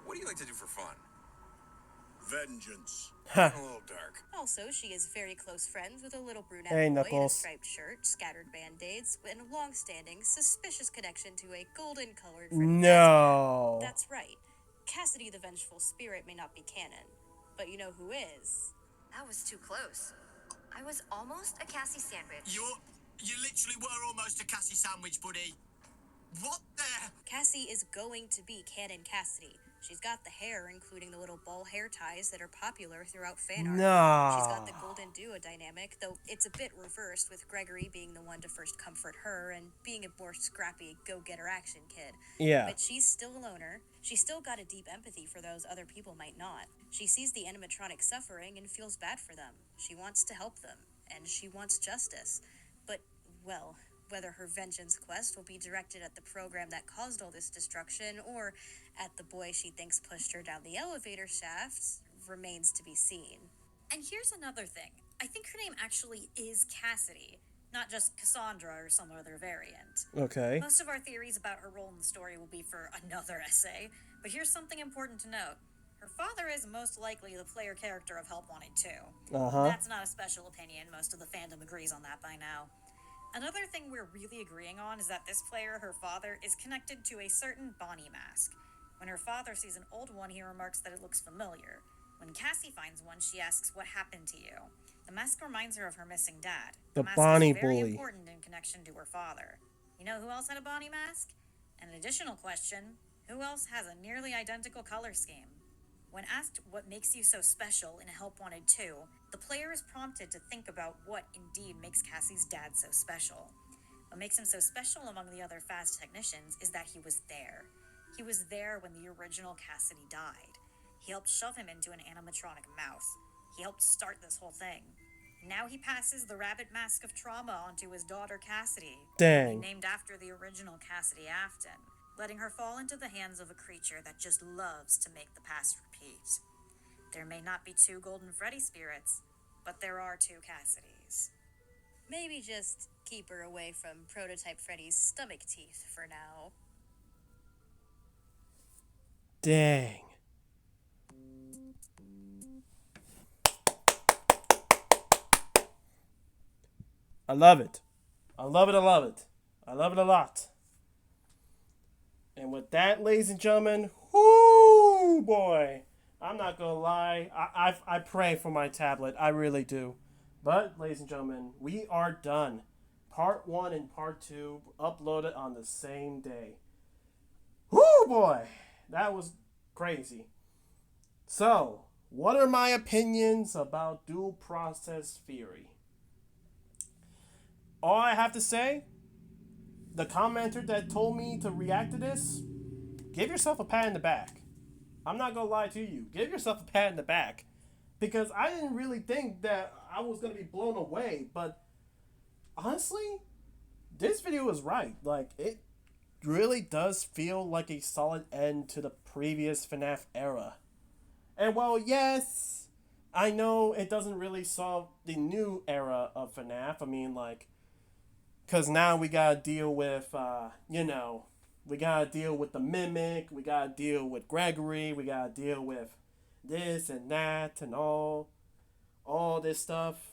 What do you like to do for fun? Vengeance. Ha. A little dark. Also, she is very close friends with a little brunette Hey, boy in a Knuckles. striped shirt, scattered band-aids, and a long-standing, suspicious connection to a golden-colored Freddy No. Fazbear. That's right. Cassidy the Vengeful Spirit may not be canon, but you know who is. That was too close. I was almost a Cassie sandwich. You literally were almost a Cassie sandwich, buddy. What the? Cassie is going to be canon Cassidy. She's got the hair, including the little ball hair ties that are popular throughout fan art. No. She's got the golden duo dynamic, though it's a bit reversed, with Gregory being the one to first comfort her and being a more scrappy, go-getter action kid. Yeah. But she's still a loner. She's still got a deep empathy for those other people might not. She sees the animatronics suffering and feels bad for them. She wants to help them, and she wants justice. But, well, whether her vengeance quest will be directed at the program that caused all this destruction or at the boy she thinks pushed her down the elevator shaft remains to be seen. And here's another thing. I think her name actually is Cassidy, not just Cassandra or some other variant. Okay. Most of our theories about her role in the story will be for another essay, but here's something important to note. Her father is most likely the player character of Help Wanted 2. That's not a special opinion. Most of the fandom agrees on that by now. Another thing we're really agreeing on is that this player, her father, is connected to a certain Bonnie mask. When her father sees an old one, he remarks that it looks familiar. When Cassie finds one, she asks, "What happened to you?" The mask reminds her of her missing dad. The mask Bonnie is very bully. important in connection to her father. You know who else had a Bonnie mask? An additional question, who else has a nearly identical color scheme? When asked what makes you so special in Help Wanted 2, the player is prompted to think about what indeed makes Cassie's dad so special. What makes him so special among the other Fast technicians is that he was there. He was there when the original Cassidy died. He helped shove him into an animatronic mouth. He helped start this whole thing. Now he passes the rabbit mask of trauma onto his daughter Cassidy. Dang. Named after the original Cassidy Afton, letting her fall into the hands of a creature that just loves to make the past repeat. There may not be two Golden Freddy spirits, but there are two Cassidys. Maybe just keep her away from prototype Freddy's stomach teeth for now. Dang. I love it. I love it. I love it. I love it a lot. And with that, ladies and gentlemen, whoo boy, I'm not gonna lie. I pray for my tablet. I really do. But, ladies and gentlemen, we are done. Part 1 and Part 2 uploaded on the same day. Whoo boy, that was crazy. So, what are my opinions about dual process theory? All I have to say, the commenter that told me to react to this, give yourself a pat in the back. I'm not gonna lie to you. Give yourself a pat in the back. Because I didn't really think that I was gonna be blown away, but honestly, this video is right. Like, it really does feel like a solid end to the previous FNAF era. And while yes, I know it doesn't really solve the new era of FNAF. I mean, like, because now we gotta deal with, we gotta deal with the Mimic, we gotta deal with Gregory, we gotta deal with this and that and all this stuff.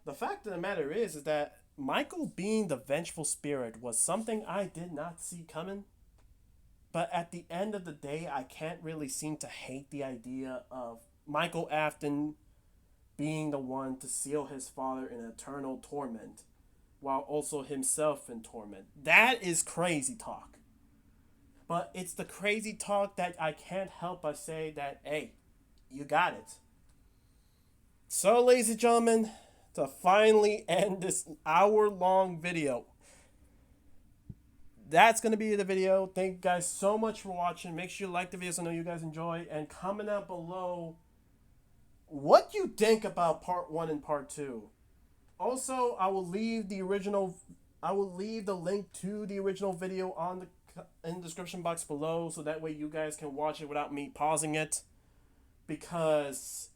The fact of the matter is that Michael being the vengeful spirit was something I did not see coming. But at the end of the day, I can't really seem to hate the idea of Michael Afton being the one to seal his father in eternal torment, while also himself in torment. That is crazy talk. But it's the crazy talk that I can't help but say that, hey, you got it. So, ladies and gentlemen, to finally end this hour-long video, that's going to be the video. Thank you guys so much for watching. Make sure you like the videos. I know you guys enjoy. And comment down below what you think about Part 1 and Part 2. Also, I will leave the link to the original video in the description box below, so that way you guys can watch it without me pausing it. Because,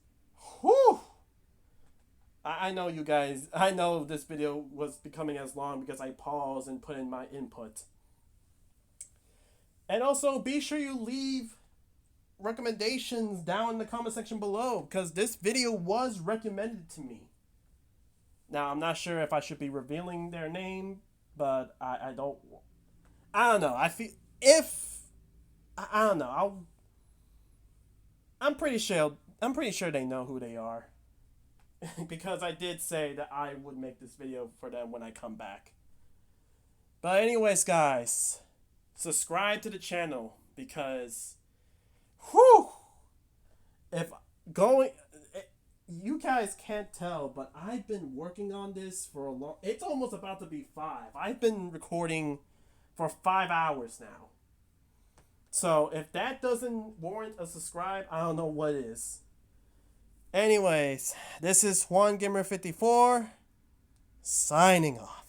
whew, I know you guys, I know this video was becoming as long because I paused and put in my input. And also, be sure you leave recommendations down in the comment section below, because this video was recommended to me. Now, I'm not sure if I should be revealing their name, but I don't know. I feel if I don't know. I'm pretty sure they know who they are. Because I did say that I would make this video for them when I come back. But anyways, guys, subscribe to the channel because if going you guys can't tell, but I've been working on this for a long... It's almost about to be 5. I've been recording for 5 hours now. So if that doesn't warrant a subscribe, I don't know what is. Anyways, this is JUAN Gamer 54 signing off.